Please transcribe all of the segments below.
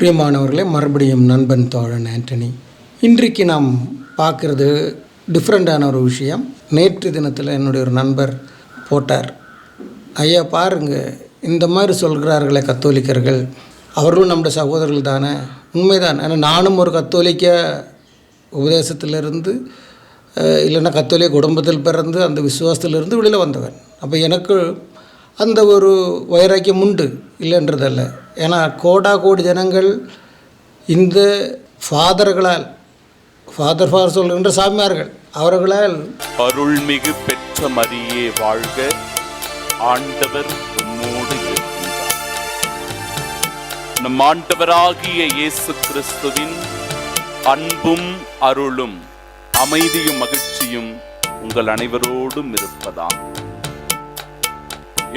பிரியமானவர்களே, மறுபடியும் நண்பன் தோழன் ஆண்டனி. இன்றைக்கு நாம் பார்க்குறது டிஃப்ரெண்ட்டான ஒரு விஷயம். நேற்று தினத்தில் என்னுடைய ஒரு நண்பர் போட்டார், ஐயா பாருங்கள், இந்த மாதிரி சொல்கிறார்களே கத்தோலிக்கர்கள், அவர்களும் நம்முடைய சகோதரர்கள் தானே. உண்மைதான். ஆனால் நானும் ஒரு கத்தோலிக்க உபதேசத்திலிருந்து இல்லைன்னா கத்தோலிக்க குடும்பத்தில் பிறந்து அந்த விசுவாசத்திலிருந்து வெளியில் வந்தவன். அப்போ எனக்கு அந்த ஒரு வைராக்கியம் உண்டு, இல்லைன்றதல்ல. ஏன்னா கோடி ஜனங்கள் இந்த ஃபாதர்களால், ஃபாதர் சொல்கின்ற சாமியார்கள், அவர்களால் அருள்மிகு பெற்ற மரியே வாழ்க, ஆண்டவர் உம்மோடு இருக்கின்றார். நம் ஆண்டவராகிய இயேசு கிறிஸ்துவின் அன்பும் அருளும் அமைதியும் மகிழ்ச்சியும் உங்கள் அனைவரோடும் இருப்பதாம்.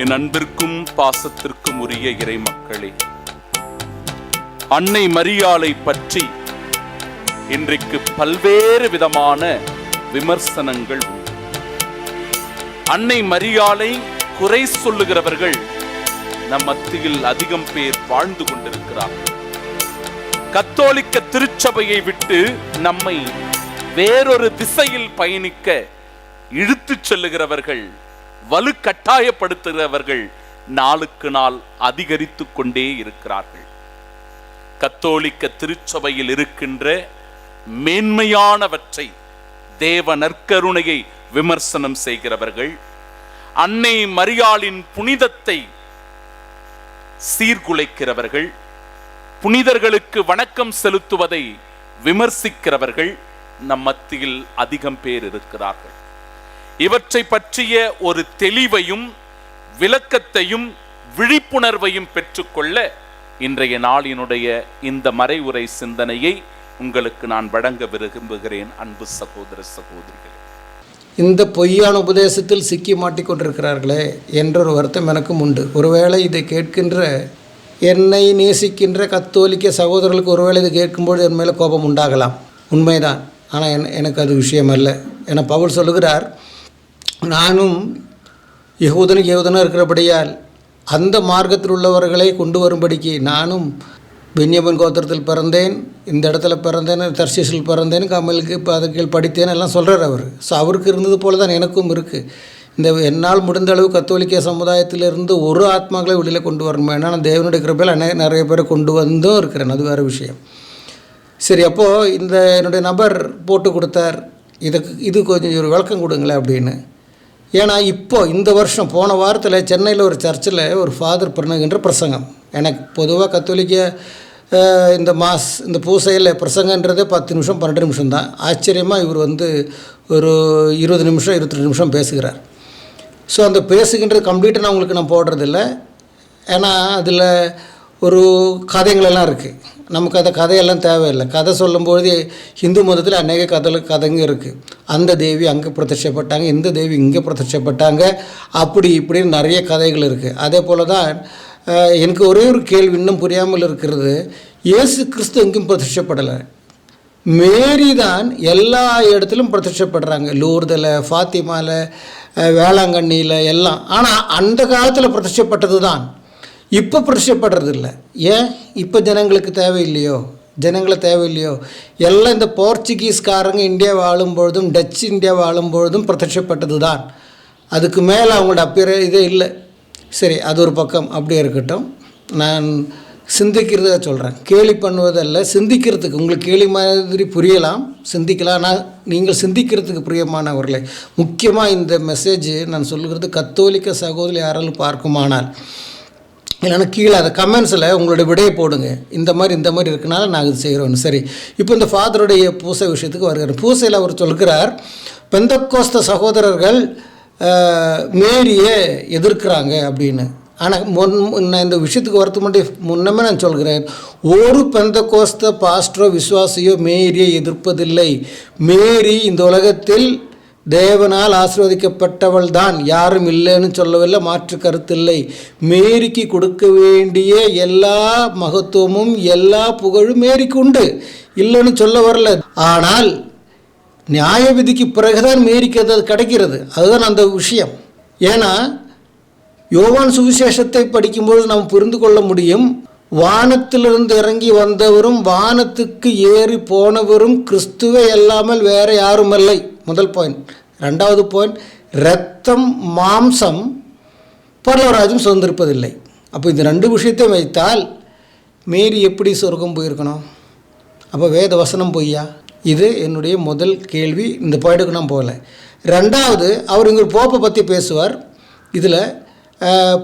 என் அன்பிற்கும் பாசத்திற்கும் உரிய இறை மக்களே, அன்னை மரியாளை பற்றி இன்றைக்கு பல்வேறு விதமான விமர்சனங்கள் உண்டு. அன்னை மரியாளை குறை சொல்லுகிறவர்கள் நம் மத்தியில் அதிகம் பேர் வாழ்ந்து கொண்டிருக்கிறார்கள். கத்தோலிக்க திருச்சபையை விட்டு நம்மை வேறொரு திசையில் பயணிக்க இழுத்துச் செல்லுகிறவர்கள், வலு கட்டாயப்படுத்துகிறவர்கள் நாளுக்கு நாள் அதிகரித்து கொண்டே இருக்கிறார்கள். கத்தோலிக்க திருச்சபையில் இருக்கின்ற மேன்மையானவற்றை, தேவ நற்கருணையை விமர்சனம் செய்கிறவர்கள், அன்னை மரியாளின் புனிதத்தை சீர்குலைக்கிறவர்கள், புனிதர்களுக்கு வணக்கம் செலுத்துவதை விமர்சிக்கிறவர்கள் நம் மத்தியில் அதிகம் பேர் இருக்கிறார்கள். இவற்றை பற்றிய ஒரு தெளிவையும் விளக்கத்தையும் விழிப்புணர்வையும் பெற்றுக்கொள்ள இன்றைய நாளினுடைய இந்த மறைவுரை சிந்தனையை உங்களுக்கு நான் வழங்க விரும்புகிறேன். அன்பு சகோதர சகோதரிகளே, இந்த பொய்யான உபதேசத்தில் சிக்கி மாட்டிக்கொண்டிருக்கிறார்களே என்ற ஒரு வருத்தம் எனக்கும் உண்டு. ஒருவேளை இதை கேட்கின்ற, என்னை நேசிக்கின்ற கத்தோலிக்க சகோதரர்களுக்கு ஒருவேளை இதை கேட்கும்போது என் மேலே கோபம் உண்டாகலாம், உண்மைதான். ஆனால் எனக்கு அது விஷயம் அல்ல. என பவுல் சொல்லுகிறார், நானும் யகூதனாக இருக்கிறபடியால் அந்த மார்க்கத்தில் உள்ளவர்களை கொண்டு வரும்படிக்கு நானும் பென்யமின் கோத்திரத்தில் பிறந்தேன், இந்த இடத்துல பிறந்தேன், தர்சீசில் பிறந்தேன், கமலுக்கு அதுக்கு படித்தேன் எல்லாம் சொல்கிறார் அவர். ஸோ அவருக்கு இருந்தது போல தான் எனக்கும் இருக்குது. இந்த என்னால் முடிந்த அளவு கத்தோலிக்க சமுதாயத்திலிருந்து ஒரு ஆத்மாக்களை வெளியில் கொண்டு வரணும். ஏன்னா நான் தேவனுடைய கிருபையில் நிறைய பேரை கொண்டு வந்தும் இருக்கிறேன், அது வேறு விஷயம். சரி, அப்போது இந்த என்னுடைய நபர் போட்டு கொடுத்தார், இது கொஞ்சம் ஒரு விளக்கம் கொடுங்களேன் அப்படின்னு. ஏன்னா இப்போ இந்த வருஷம் போன வாரத்தில் சென்னையில் ஒரு சர்ச்சில் ஒரு ஃபாதர் பண்ணுகின்ற பிரசங்கம். எனக்கு பொதுவாக கத்தோலிக்க இந்த பூசையில் பிரசங்கன்றதே 10 நிமிஷம் 12 நிமிஷம் தான். ஆச்சரியமாக இவர் ஒரு 20 நிமிஷம் 22 நிமிஷம் பேசுகிறார். ஸோ அந்த பேசுகின்றது கம்ப்ளீட்டாக நான் உங்களுக்கு போடுறதில்ல. ஏன்னா அதில் ஒரு கதைங்களெல்லாம் இருக்குது. நமக்கு அந்த கதையெல்லாம் தேவையில்லை. கதை சொல்லும்போது ஹிந்து மதத்தில் அநேக கதைங்க இருக்குது. அந்த தேவி அங்கே பிரத்யட்சப்பட்டாங்க, இந்த தேவி இங்கே பிரத்யட்சப்பட்டாங்க, அப்படி இப்படின்னு நிறைய கதைகள் இருக்குது. அதே போல் தான் எனக்கு ஒரே ஒரு கேள்வி இன்னும் புரியாமல் இருக்கிறது. இயேசு கிறிஸ்து எங்கேயும் பிரத்யட்சப்படலை, மேரி தான் எல்லா இடத்துலையும் பிரத்யட்சப்படுறாங்க. லூர்தில், ஃபாத்திமாவில், வேளாங்கண்ணியில் எல்லாம். ஆனால் அந்த காலத்தில் பிரத்யட்சப்பட்டது தான், இப்போ பிரத்யட்சப்படுறது இல்லை. ஏன்? இப்போ ஜனங்களுக்கு தேவையில்லையோ? எல்லாம் இந்த போர்ச்சுகீஸ்காரங்க இந்தியா வாழும்பொழுதும் டச் இந்தியா வாழும்பொழுதும் பிரத்யட்சப்பட்டது தான். அதுக்கு மேலே அவங்களோட இதே இல்லை. சரி, அது ஒரு பக்கம் அப்படியே இருக்கட்டும். நான் சிந்திக்கிறத சொல்கிறேன், கேலி பண்ணுவதல்ல, சிந்திக்கிறதுக்கு. உங்களுக்கு கேலி மாதிரி புரியலாம், சிந்திக்கலாம். ஆனால் நீங்கள் சிந்திக்கிறதுக்கு பிரியமானவர்களே, முக்கியமாக இந்த மெசேஜ் நான் சொல்லுகிறது கத்தோலிக்க சகோதரி யாராலும் பார்க்குமானால், இல்லைன்னா கீழே அதை கமெண்ட்ஸில் உங்களுடைய விடையை போடுங்க. இந்த மாதிரி இருக்கனால நாங்கள் இது செய்கிறோன்னு. சரி, இப்போ இந்த ஃபாதருடைய பூசை விஷயத்துக்கு வருகிறார். பூசையில் அவர் சொல்கிறார், பெந்தக்கோஸ்த சகோதரர்கள் மேரியை எதிர்க்கிறாங்க அப்படின்னு. ஆனால் நான் இந்த விஷயத்துக்கு வரத்து முன்னமே நான் சொல்கிறேன், ஒரு பெந்தக்கோஸ்த பாஸ்டரோ விசுவாசியோ மேரியை எதிர்ப்பதில்லை. மேரி இந்த உலகத்தில் தேவனால் ஆசீர்வதிக்கப்பட்டவள் தான், யாரும் இல்லைன்னு சொல்லவில்லை, மாற்று கருத்தில்லை. மேரிக்கு கொடுக்க வேண்டிய எல்லா மகத்துவமும் எல்லா புகழும் மேரிக்கு உண்டு, இல்லைன்னு சொல்ல வரல. ஆனால் நியாய விதிக்கு பிறகுதான் மேரிக்கு அது கிடைக்கிறது. அதுதான் அந்த விஷயம். ஏன்னா யோவான் சுவிசேஷத்தை படிக்கும்போது நாம் புரிந்து கொள்ள முடியும், வானத்திலிருந்து இறங்கி வந்தவரும் வானத்துக்கு ஏறி போனவரும் கிறிஸ்துவே அல்லாமல் வேற யாரும் இல்லை. முதல் பாயிண்ட். ரெண்டாவது பாயிண்ட், இரத்தம் மாம்சம் பரலோகராஜ்யம் சுதந்திரிப்பதில்லை. அப்போ இந்த ரெண்டு விஷயத்தை வைத்தால் மேரி எப்படி சொர்க்கம் போயிருக்கணும்? அப்போ வேத வசனம் பொய்யா? இது என்னுடைய முதல் கேள்வி. இந்த பாயிண்ட்டுக்கு நான் போகல. ரெண்டாவது, அவர் இங்கே போப்பை பற்றி பேசுவார். இதில்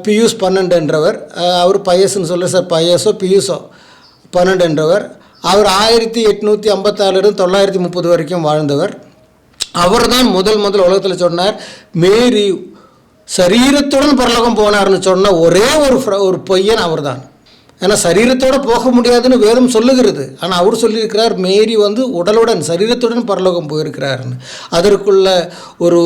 பியூஸ் 12 என்றவர், அவர் பயசுன்னு சொல்ல சார், பயசோ பியூஸோ 12 என்றவர். அவர் 1856 930 வரைக்கும் வாழ்ந்தவர். அவர் தான் முதல் உலகத்தில் சொன்னார் மேரி சரீரத்துடன் பரலோகம் போனார்னு சொன்ன ஒரே ஒரு பையன் அவர் தான். ஏன்னா சரீரத்தோடு போக முடியாதுன்னு வேதம் சொல்லுகிறது. ஆனால் அவர் சொல்லியிருக்கிறார் மேரி உடலுடன் சரீரத்துடன் பரலோகம் போயிருக்கிறாருன்னு. அதற்குள்ள ஒரு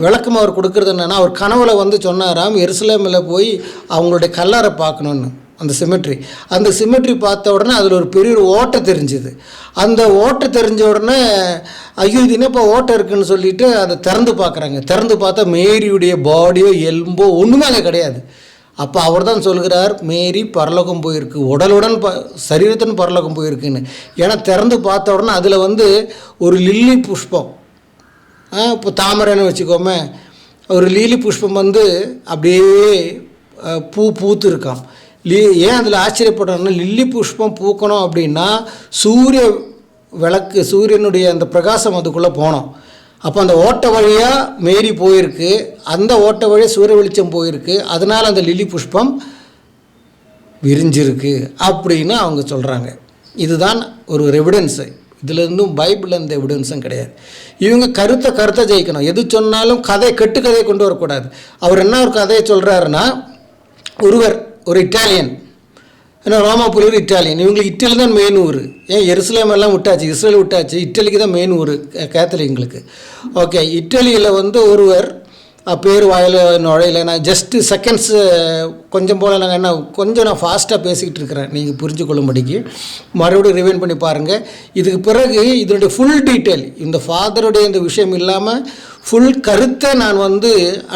விளக்கம் அவர் கொடுக்கறது என்னென்னா, அவர் கனவுல சொன்னாராம் எருசலேமில் போய் அவங்களுடைய கல்லறை பார்க்கணுன்னு. அந்த சிமெட்ரி பார்த்த உடனே அதில் ஒரு பெரிய ஓட்டை தெரிஞ்சுது. அந்த ஓட்டை தெரிஞ்ச உடனே ஐயோ இது என்னப்பா ஓட்டை இருக்குதுன்னு சொல்லிட்டு அதை திறந்து பார்க்குறாங்க. திறந்து பார்த்தா மேரியுடைய பாடியோ எலும்போ ஒன்றுமே அங்கே கிடையாது. அப்போ அவர் தான் சொல்கிறார் மேரி பரலோகம் போயிருக்கு, உடலுடன் சரீரத்துடன் பரலோகம் போயிருக்குன்னு. ஏன்னா திறந்து பார்த்த உடனே அதில் ஒரு லில்லி புஷ்பம், இப்போ தாமரைன்னு வச்சுக்கோமே, ஒரு லில்லி புஷ்பம் அப்படியே பூத்து இருக்கான். ஏன் அதில் ஆச்சரியப்படுறோன்னா, லில்லி புஷ்பம் பூக்கணும் அப்படின்னா சூரிய விளக்கு, சூரியனுடைய அந்த பிரகாசம் அதுக்குள்ளே போனோம். அப்போ அந்த ஓட்டை வழியாக மேரி போயிருக்கு, அந்த ஓட்டை வழியாக சூரிய வெளிச்சம் போயிருக்கு, அதனால் அந்த லில்லி புஷ்பம் விரிஞ்சிருக்கு அப்படின்னு அவங்க சொல்கிறாங்க. இதுதான் ஒரு எவிடன்ஸு. இதுலேருந்தும் பைபிளில் இந்த எவிடன்ஸும் கிடையாது. இவங்க கருத்தை ஜெயிக்கணும். எது சொன்னாலும் கதையை கொண்டு வரக்கூடாது. அவர் என்ன ஒரு கதையை சொல்கிறாருன்னா, ஒரு இட்டாலியன், ஏன்னா ரோமாபுரி இட்டாலியன், இவங்களுக்கு இட்டலி தான் மெயின் ஊர். ஏன் எருசலேம் எல்லாம் விட்டாச்சு, இஸ்ரேல் விட்டாச்சு, இட்டலிக்கு தான் மெயின் ஊர் கேத்தலிங்களுக்கு. ஓகே, இட்டலியில் ஒருவர் பேர் வாயில் நுழையில. நான் ஜஸ்ட்டு செகண்ட்ஸு கொஞ்சம் போல் நான் ஃபாஸ்ட்டாக பேசிக்கிட்டு இருக்கிறேன், நீங்கள் புரிஞ்சு கொள்ளும்படிக்கு. மறுபடியும் ரிவைண்ட் பண்ணி பாருங்கள். இதுக்கு பிறகு இதனுடைய ஃபுல் டீட்டெயில், இந்த ஃபாதருடைய இந்த விஷயம் இல்லாமல் ஃபுல் கருத்தை நான்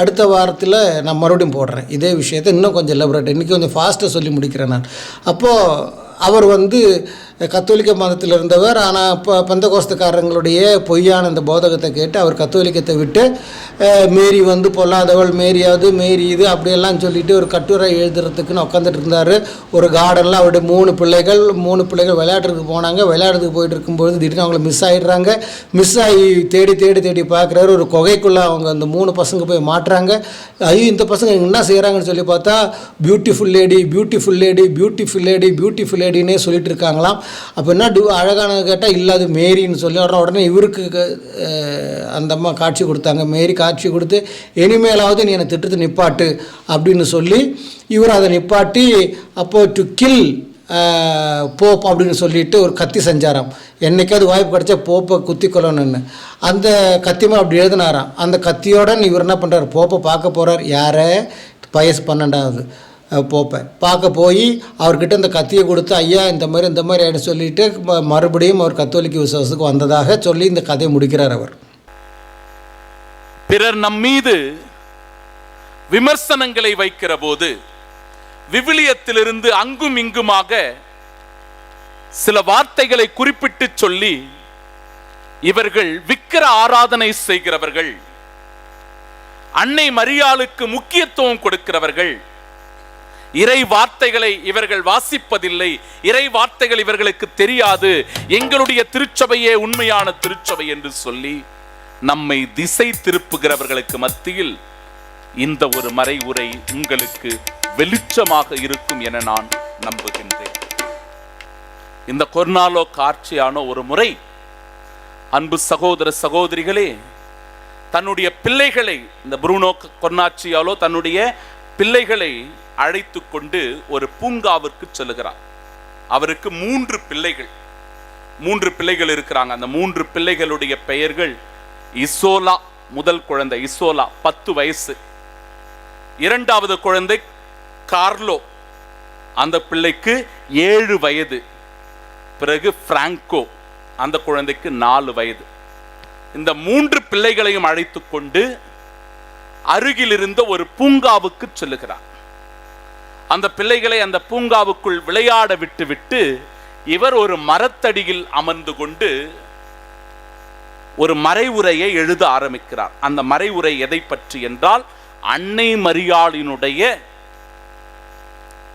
அடுத்த வாரத்தில் நான் மறுபடியும் போடுறேன். இதே விஷயத்தை இன்னும் கொஞ்சம் எலபரேட், இன்றைக்கி கொஞ்சம் ஃபாஸ்ட்டாக சொல்லி முடிக்கிறேன் நான். அப்போது அவர் கத்தோலிக்க மதத்தில் இருந்தவர். ஆனால் இப்போ பெந்தகோஸ்தக்காரங்களுடைய பொய்யான இந்த போதகத்தை கேட்டு அவர் கத்தோலிக்கத்தை விட்டு மேரி பொல்லாதவள், மேரியாவது மேரி இது அப்படியெல்லாம் சொல்லிவிட்டு ஒரு கட்டுரை எழுதுறதுக்குன்னு உட்காந்துட்டு இருந்தார். ஒரு கார்டனில் அவருடைய மூணு பிள்ளைகள் விளையாடுறதுக்கு போனாங்க. விளையாடுறதுக்கு போயிட்டு இருக்கும்போது திடீர்னு அவங்கள மிஸ் ஆகி தேடி பார்க்குறாரு. ஒரு குகைக்குள்ளே அவங்க அந்த 3 பசங்க போய் மாட்டுறாங்க. ஐயோ இந்த பசங்க என்ன செய்கிறாங்கன்னு சொல்லி பார்த்தா பியூட்டிஃபுல் லேடினே சொல்லிட்டு இருக்காங்களாம். அப்போ என்ன அழகான கேட்டால் இல்லாது மேரின்னு சொல்லி உடனே இவருக்கு அந்த அம்மா காட்சி கொடுத்தாங்க. மேரி காட்சி கொடுத்து இனிமேலாவது நீ என்னை திட்டத்தை நிப்பாட்டு அப்படின்னு சொல்லி இவர் அதை நிப்பாட்டி அப்போது டு கில் போப் அப்படின்னு சொல்லிட்டு ஒரு கத்தி செஞ்சாராம். என்றைக்காவது வாய்ப்பு கிடச்சா போப்பை குத்தி கொள்ளணுன்னு அந்த கத்தியமாக அப்படி எழுதினாராம். அந்த கத்தியோட இவர் என்ன பண்ணுறார், போப்பை பார்க்க போகிறார். யாரை? வயசு 12வது போப்பை பார்க்க போய் அவர்கிட்ட இந்த கத்தியை கொடுத்து ஐயா இந்த மாதிரி ஆகிட்டு சொல்லிட்டு மறுபடியும் அவர் கத்தோலிக்க விசுவாசத்துக்கு வந்ததாக சொல்லி இந்த கதையை முடிக்கிறார். அவர் பிறர் நம்மீது விமர்சனங்களை வைக்கிற போது விவிலியத்திலிருந்து அங்கும் இங்குமாக சில வார்த்தைகளை குறிப்பிட்டு சொல்லி இவர்கள் விக்கிர ஆராதனை செய்கிறவர்கள், அன்னை மரியாளுக்கு முக்கியத்துவம் கொடுக்கிறவர்கள், இறை வார்த்தைகளை இவர்கள் வாசிப்பதில்லை, இறை வார்த்தைகள் இவர்களுக்கு தெரியாது, எங்களுடைய திருச்சபையே உண்மையான திருச்சபை என்று சொல்லி நம்மை திசை திருப்புகிறவர்களுக்கு மத்தியில் இந்த ஒரு மறை உரை உங்களுக்கு வெளிச்சமாக இருக்கும் என நான் நம்புகின்றேன். இந்த கொர்னாலோ காட்சியான ஒரு முறை அன்பு சகோதர சகோதரிகளே தன்னுடைய பிள்ளைகளை, இந்த புரூனோ கொர்னாச்சியாலோ தன்னுடைய பிள்ளைகளை அழைத்து கொண்டு ஒரு பூங்காவிற்கு செல்லுகிறார். அவருக்கு 3 பிள்ளைகள் இருக்கிறாங்க. அந்த 3 பிள்ளைகளுடைய பெயர்கள் இசோலா, முதல் குழந்தை இசோலா 10 வயசு, இரண்டாவது குழந்தை கார்லோ, அந்த பிள்ளைக்கு 7 வயது, பிறகு பிராங்கோ, அந்த குழந்தைக்கு 4 வயது. இந்த 3 பிள்ளைகளையும் அழைத்துக் கொண்டு அருகில் இருந்த ஒரு பூங்காவுக்கு செல்லுகிறார். அந்த பிள்ளைகளை அந்த பூங்காவுக்குள் விளையாட விட்டுவிட்டு இவர் ஒரு மரத்தடியில் அமர்ந்து கொண்டு ஒரு மறைவுரையை எழுத ஆரம்பிக்கிறார். அந்த மறைவுரை எதை பற்றி என்றால், அன்னை மரியாளினுடைய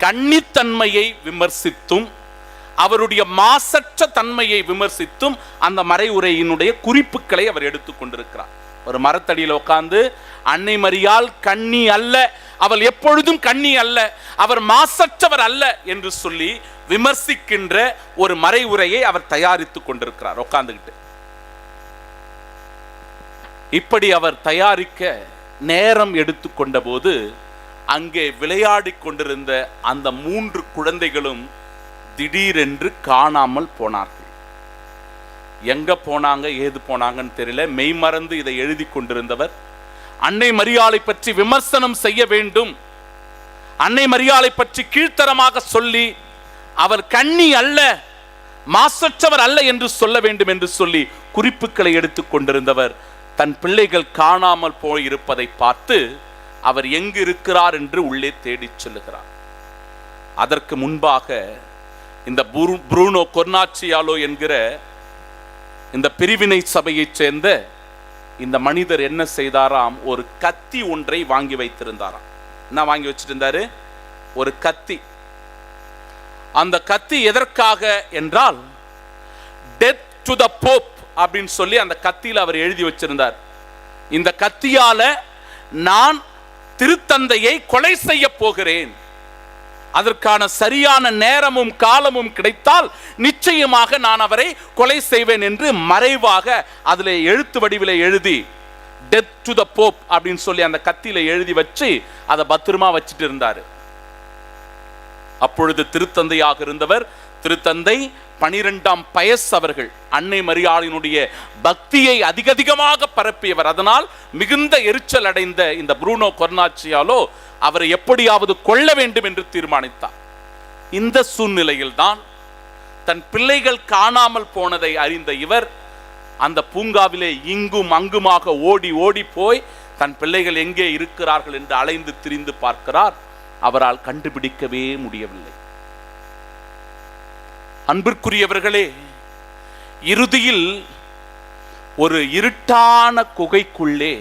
கன்னித்தன்மையை விமர்சித்தும் அவருடைய மாசற்ற தன்மையை விமர்சித்தும் அந்த மறைவுரையினுடைய குறிப்புகளை அவர் எடுத்துக் கொண்டிருக்கிறார். ஒரு மரத்தடியில் உட்கார்ந்து அன்னை மரியாள் கன்னி அல்ல, அவள் எப்பொழுதும் கன்னி அல்ல, அவர் மாசற்றவர் அல்ல என்று சொல்லி விமர்சிக்கின்ற ஒரு மறைவுரையை அவர் தயாரித்துக் கொண்டிருக்கிறார் உட்கார்ந்துகிட்டு. இப்படி அவர் தயாரிக்க நேரம் எடுத்துக்கொண்ட போது அங்கே விளையாடி கொண்டிருந்த அந்த 3 குழந்தைகளும் திடீரென்று காணாமல் போனார்கள். எங்க போனாங்க, ஏது போனாங்கன்னு தெரியல. மெய்மறந்து இதை எழுதி கொண்டிருந்தவர் அன்னை மரியாளை பற்றி விமர்சனம் செய்ய வேண்டும், அன்னை மரியாளை பற்றி கீழ்த்தரமாக சொல்லி அவர் கன்னி அல்ல, மாசற்றவர் அல்ல என்று சொல்ல வேண்டும் என்று சொல்லி குறிப்புகளை எடுத்துக் கொண்டிருந்தவர் தன் பிள்ளைகள் காணாமல் போயிருப்பதை பார்த்து அவர் எங்கு இருக்கிறார் என்று உள்ளே தேடிச் செல்லுகிறார். அதற்கு முன்பாக இந்த ப்ரூனோ கொர்னாச்சியாலோ என்கிற இந்த பிரிவினை சபையைச் சேர்ந்த இந்த மனிதர் என்ன செய்தாராம், ஒரு கத்தி ஒன்றை வாங்கி வைத்திருந்தாராம். என்ன வாங்கி வச்சிருந்தாரு? ஒரு கத்தி. அந்த கத்தி எதற்காக என்றால், டெத் டு த போப் அப்படின்னு சொல்லி அந்த கத்தியில் அவர் எழுதி வச்சிருந்தார். இந்த கத்தியால நான் திருத்தந்தையை கொலை செய்ய போகிறேன், அதற்கான சரியான நேரமும் காலமும் கிடைத்தால் நிச்சயமாக நான் அவரை கொலை செய்வேன் என்று மறைவாக அதில் எழுத்து வடிவில் எழுதி டெத் டு த போப் அப்படின்னு சொல்லி அந்த கத்தியில எழுதி வச்சு அதை பத்திரமா வச்சுட்டு இருந்தாரு. அப்பொழுது திருத்தந்தையாக இருந்தவர் திருத்தந்தை 12ஆம் பயஸ் அவர்கள் அன்னை மரியாளினுடைய பக்தியை அதிகமாக பரப்பியவர். அதனால் மிகுந்த எரிச்சல் அடைந்த இந்த ப்ரூனோ கொர்னாச்சியாலோ அவரை எப்படியாவது கொல்ல வேண்டும் என்று தீர்மானித்தார். இந்த சூழ்நிலையில் தான் தன் பிள்ளைகள் காணாமல் போனதை அறிந்த இவர் அந்த பூங்காவிலே இங்கும் அங்குமாக ஓடி ஓடி போய் தன் பிள்ளைகள் எங்கே இருக்கிறார்கள் என்று அலைந்து திரிந்து பார்க்கிறார். அவரால் கண்டுபிடிக்கவே முடியவில்லை. அன்பிற்குரியவர்களே, இறுதியில் ஒரு இருட்டான குகைக்குள்ளே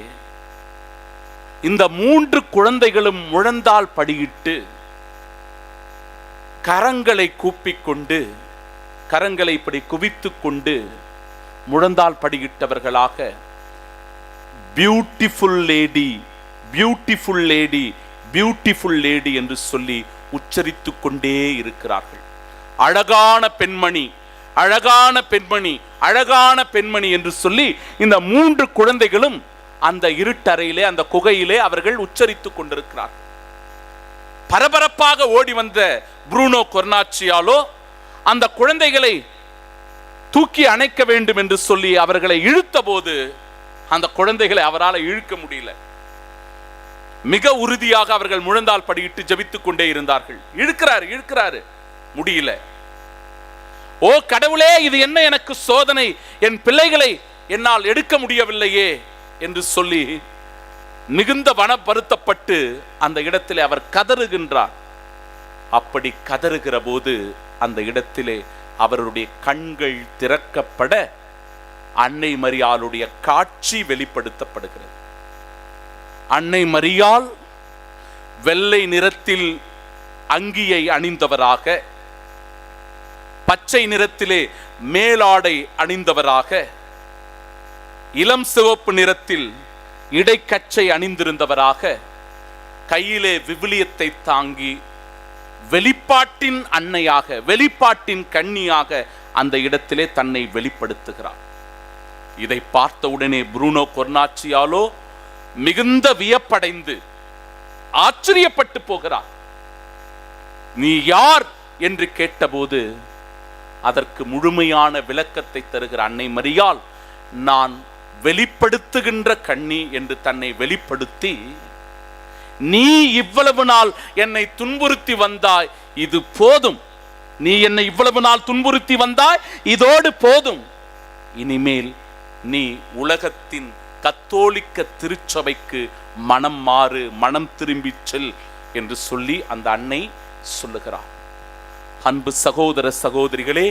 இந்த 3 குழந்தைகளும் முழந்தால் படியிட்டு கரங்களை கூப்பிக்கொண்டு கரங்களை இப்படி குவித்துக் கொண்டு முழந்தால் படியிட்டவர்களாக beautiful lady, beautiful lady, beautiful lady என்று சொல்லி உச்சரித்துக் கொண்டே இருக்கிறார்கள். அழகான பெண்மணி, அழகான பெண்மணி, அழகான பெண்மணி என்று சொல்லி இந்த 3 குழந்தைகளும் அந்த இருட்டறையிலே அந்த குகையிலே அவர்கள் உச்சரித்துக் கொண்டிருக்கிறார்கள். பரபரப்பாக ஓடி வந்த ப்ரூனோ கொர்னாச்சியாலோ அந்த குழந்தைகளை தூக்கி அணைக்க வேண்டும் என்று சொல்லி அவர்களை இழுத்த போது அந்த குழந்தைகளை அவரால் இழுக்க முடியல. மிக உறுதியாக அவர்கள் முழந்தால் படியிட்டு ஜெபித்துக் கொண்டே இருந்தார்கள். இழுக்கிறாரு, முடியல. ஓ கடவுளே, இது என்ன எனக்கு சோதனை, என் பிள்ளைகளை என்னால் எடுக்க முடியவில்லையே என்று சொல்லி மிகுந்த வனப்படுத்தப்பட்டு அந்த இடத்திலே அவர் கதறுகின்றார். அப்படி கதறுகிற போது அந்த இடத்திலே அவருடைய கண்கள் திறக்கப்பட அன்னை மரியாளுடைய காட்சி வெளிப்படுத்தப்படுகிறது. அன்னை மரியாள் வெள்ளை நிறத்தில் அங்கியை அணிந்தவராக, பச்சை நிறத்திலே மேலாடை அணிந்தவராக, இளம் சிவப்பு நிறத்தில் இடைக்கச்சை அணிந்திருந்தவராக, கையிலே விவிலியத்தை தாங்கி வெளிப்பாட்டின் அன்னையாக, வெளிப்பாட்டின் கன்னியாக அந்த இடத்திலே தன்னை வெளிப்படுத்துகிறார். இதை பார்த்த உடனே ப்ரூனோ கொர்னாச்சியாலோ மிகுந்த வியப்படைந்து ஆச்சரியப்பட்டு போகிறார். நீ யார் என்று கேட்டபோது அதற்கு முழுமையான விளக்கத்தை தருகிற அன்னை மரியாள், நான் வெளிப்படுத்துகின்ற கன்னி என்று தன்னை வெளிப்படுத்தி, நீ இவ்வளவு நாள் என்னை துன்புறுத்தி வந்தாய், இது போதும். நீ என்னை இவ்வளவு நாள் துன்புறுத்தி வந்தாய், இதோடு போதும். இனிமேல் நீ உலகத்தின் கத்தோலிக்க திருச்சபைக்கு மனம் மாறு, மனம் திரும்பி செல் என்று சொல்லி அந்த அன்னை சொல்லுகிறார். அன்பு சகோதர சகோதரிகளே,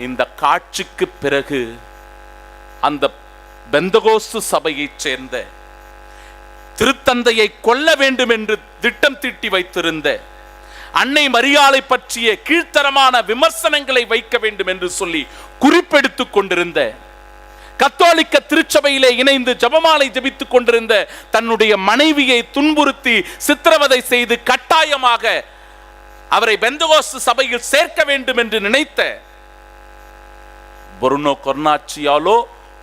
இந்த காட்சிக்கு பிறகு அந்த பெந்தகோஸ்து சபையைச் சேர்ந்த திருத்தந்தையை கொல்ல வேண்டும் என்று திட்டம் தீட்டி வைத்திருந்த, அன்னை மரியாளை பற்றிய கீழ்த்தரமான விமர்சனங்களை வைக்க வேண்டும் என்று சொல்லி குறிப்பெடுத்துக் கொண்டிருந்த, கத்தோலிக்க திருச்சபையிலே இணைந்து ஜெபமாலை ஜெபித்துக் கொண்டிருந்த தன்னுடைய மனைவியை துன்புறுத்தி சித்திரவதை செய்து கட்டாயமாக அவரை பெந்தகோஸ்து சபையில் சேர்க்க வேண்டும் என்று நினைத்த புருனோ கொர்னாச்சியாலோ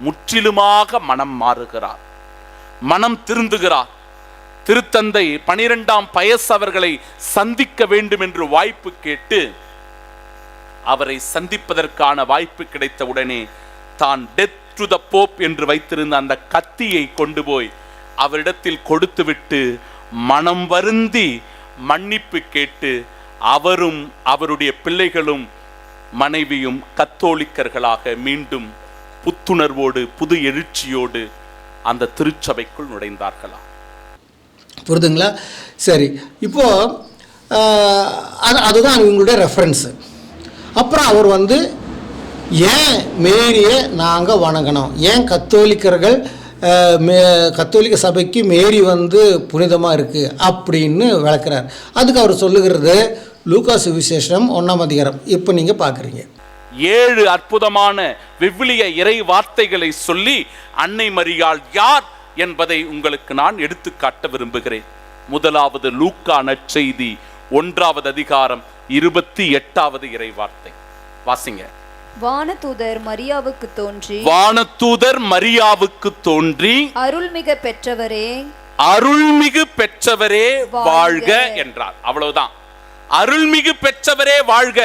முற்றிலுமாக மனம் மாறுகிறார், மனம் திருந்துகிறார். திருத்தந்தை 12ஆம் பயஸ் அவர்களை சந்திக்க வேண்டும் என்று வாய்ப்பு கேட்டு அவரை சந்திப்பதற்கான வாய்ப்பு கிடைத்த உடனே தான் டெத் டு த போப் என்று வைத்திருந்த அந்த கத்தியை கொண்டு போய் அவரிடத்தில் கொடுத்துவிட்டு மனம் வருந்தி மன்னிப்பு கேட்டு அவரும் அவருடைய பிள்ளைகளும் மனைவியும் கத்தோலிக்கர்களாக மீண்டும் புத்துணர்வோடு புது எழுச்சியோடு அந்த திருச்சபைக்குள் நுழைந்தார்களாம். புரிதுங்களா? சரி, இப்போ அதுதான் இவங்களுடைய ரெஃபரன்ஸு. அப்புறம் அவர் வந்து ஏன் மேரியை நாங்கள் வணங்கணும், ஏன் கத்தோலிக்கர்கள் கத்தோலிக்க சபைக்கு மேரி வந்து புனிதமாக இருக்குது அப்படின்னு விளக்குறார். அதுக்கு அவர் சொல்லுகிறது லூக்கா சுவிசேஷம் 1ஆம் அதிகாரம். இப்போ நீங்கள் பார்க்குறீங்க 7 அற்புதமான விவிலிய இறை வார்த்தைகளை சொல்லி அன்னை மரியாள் யார் என்பதை உங்களுக்கு நான் எடுத்துக்காட்ட விரும்புகிறேன். முதலாவது லூக்கா நற்செய்தி 1ஆவது அதிகாரம் 28வது இறை வார்த்தை வாசிங்க. வானதூதர் மரியாவுக்கு தோன்றி அருள்மிகு பெற்றவரே வாழ்க என்றார். அவ்வளவுதான். அருள்மிகு பெற்றவரே வாழ்க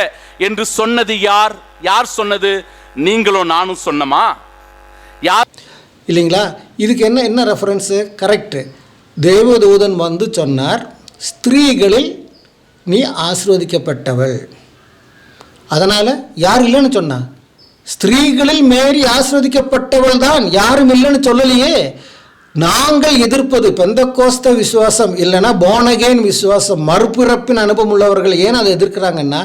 என்று சொன்னது யார்? யார் சொன்னது? நீங்களும் நானும் சொன்னமா? யார் இல்லைங்களா? இதுக்கு என்ன ரெஃபரன்ஸு? கரெக்டு. தேவதூதன் வந்து சொன்னார், ஸ்திரீகளில் நீ ஆசீர்வதிக்கப்பட்டவள். அதனால் யார் இல்லைன்னு சொன்னா? ஸ்திரீகளில் மேரி ஆசீர்வதிக்கப்பட்டவள் தான், யாரும் இல்லைன்னு சொல்லலையே. நாங்கள் எதிர்ப்பது பெந்தகோஸ்த விசுவாசம், இல்லைன்னா போனகேன் விசுவாசம், மறுபிறப்பின் அனுபவம் உள்ளவர்கள் ஏன் அதை எதிர்க்கிறாங்கன்னா,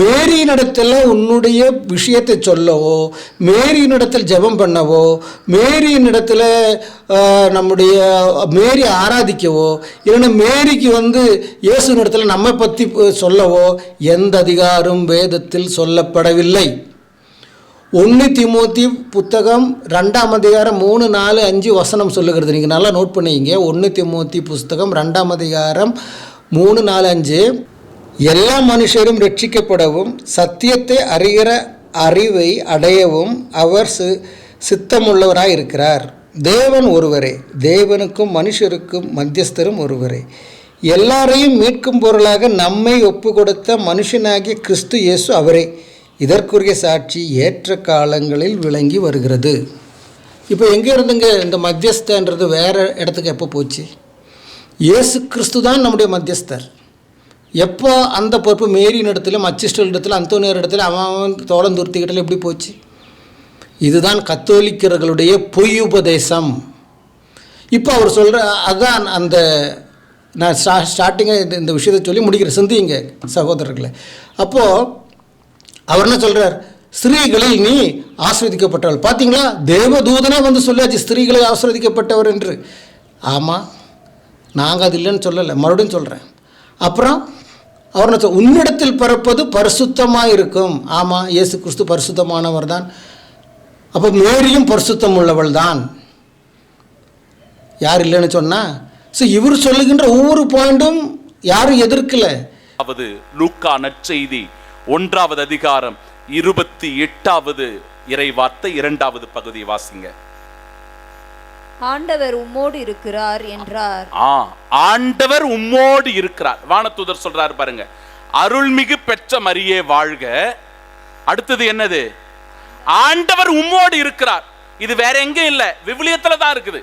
மேரியினிடத்தில் உன்னுடைய விஷயத்தை சொல்லவோ, மேரியினிடத்தில் ஜெபம் பண்ணவோ, மேரியினிடத்தில் நம்முடைய மேரி ஆராதிக்கவோ, இல்லைன்னா மேரிக்கு வந்து இயேசுனிடத்தில் நம்மை பற்றி சொல்லவோ எந்த அதிகாரம் வேதத்தில் சொல்லப்படவில்லை. 1 தீமோத்தி புத்தகம் 2ஆம் அதிகாரம் 3, 4, 5 வசனம் சொல்லுகிறது. நீங்கள் நல்லா நோட் பண்ணிங்க. 1 தீமோத்தி புஸ்தகம் 2ஆம் அதிகாரம் 3, 4, 5 எல்லா மனுஷரும் ரட்சிக்கப்படவும் சத்தியத்தை அறிகிற அறிவை அடையவும் அவர் சித்தமுள்ளவராய் இருக்கிறார். தேவன் ஒருவரே, தேவனுக்கும் மனுஷருக்கும் மத்தியஸ்தரும் ஒருவரே. எல்லாரையும் மீட்கும் பொருளாக நம்மை ஒப்பு கொடுத்த மனுஷனாகிய கிறிஸ்து இயேசு அவரே. இதற்குரிய சாட்சி ஏற்ற காலங்களில் விளங்கி வருகிறது. இப்போ எங்கே இருந்துங்க இந்த மத்தியஸ்தன்றது வேறு இடத்துக்கு எப்போ போச்சு? இயேசு கிறிஸ்து தான் நம்முடைய மத்தியஸ்தர். எப்போ அந்த பொறுப்பு மேரியின் இடத்துல, மச்சிஸ்டல் இடத்துல, அந்தோனியர் இடத்துல, அவன் தோளந்துருத்திக்கிட்டல எப்படி போச்சு? இதுதான் கத்தோலிக்கர்களுடைய பொய் உபதேசம். இப்போ அவர் சொல்கிற அதுதான் அந்த நான் ஸ்டார்டிங்காக இந்த விஷயத்தை சொல்லி முடிக்கிறேன். சிந்திங்க சகோதரர்களை. அப்போது அவர் என்ன சொல்கிறார்? ஸ்திரீகளில் நீ ஆஸ்வதிக்கப்பட்டவள். பார்த்தீங்களா, தேவதூதனே வந்து சொல்லியாச்சு ஸ்திரீகளை ஆஸ்வதிக்கப்பட்டவர் என்று. ஆமாம், நாங்கள் அது இல்லைன்னு சொல்லலை, மறுபடியும் சொல்கிறேன். அப்புறம் அவர் என்ன சொல், உன்னிடத்தில் பிறப்பது பரிசுத்தமாக இருக்கும். ஆமாம், இயேசு கிறிஸ்து பரிசுத்தமானவர் தான். அப்போ மேரியும் பரிசுத்தம் உள்ளவள் தான். யார் இல்லைன்னு சொன்னால், ஸோ இவர் சொல்லுகின்ற ஒவ்வொரு பாயிண்டும் யாரும் எதிர்க்கலை. அதாவது லூக்கா நற்செய்தி 1ஆவது அதிகாரம் 28வது இறை வார்த்தை 2வது பகுதி வாசிங்க. ஆண்டவர் உம்மோடு இருக்கிறார் என்றார். ஆண்டவர் உம்மோடு இருக்கிறார். வானதூதர் சொல்றார் பாருங்க, அருள்மிகு பெற்ற மரியே வாழ்க. அடுத்தது என்னது? ஆண்டவர் உம்மோடு இருக்கிறார். இது வேற எங்க இல்ல, விவிலியத்துல தான் இருக்குது.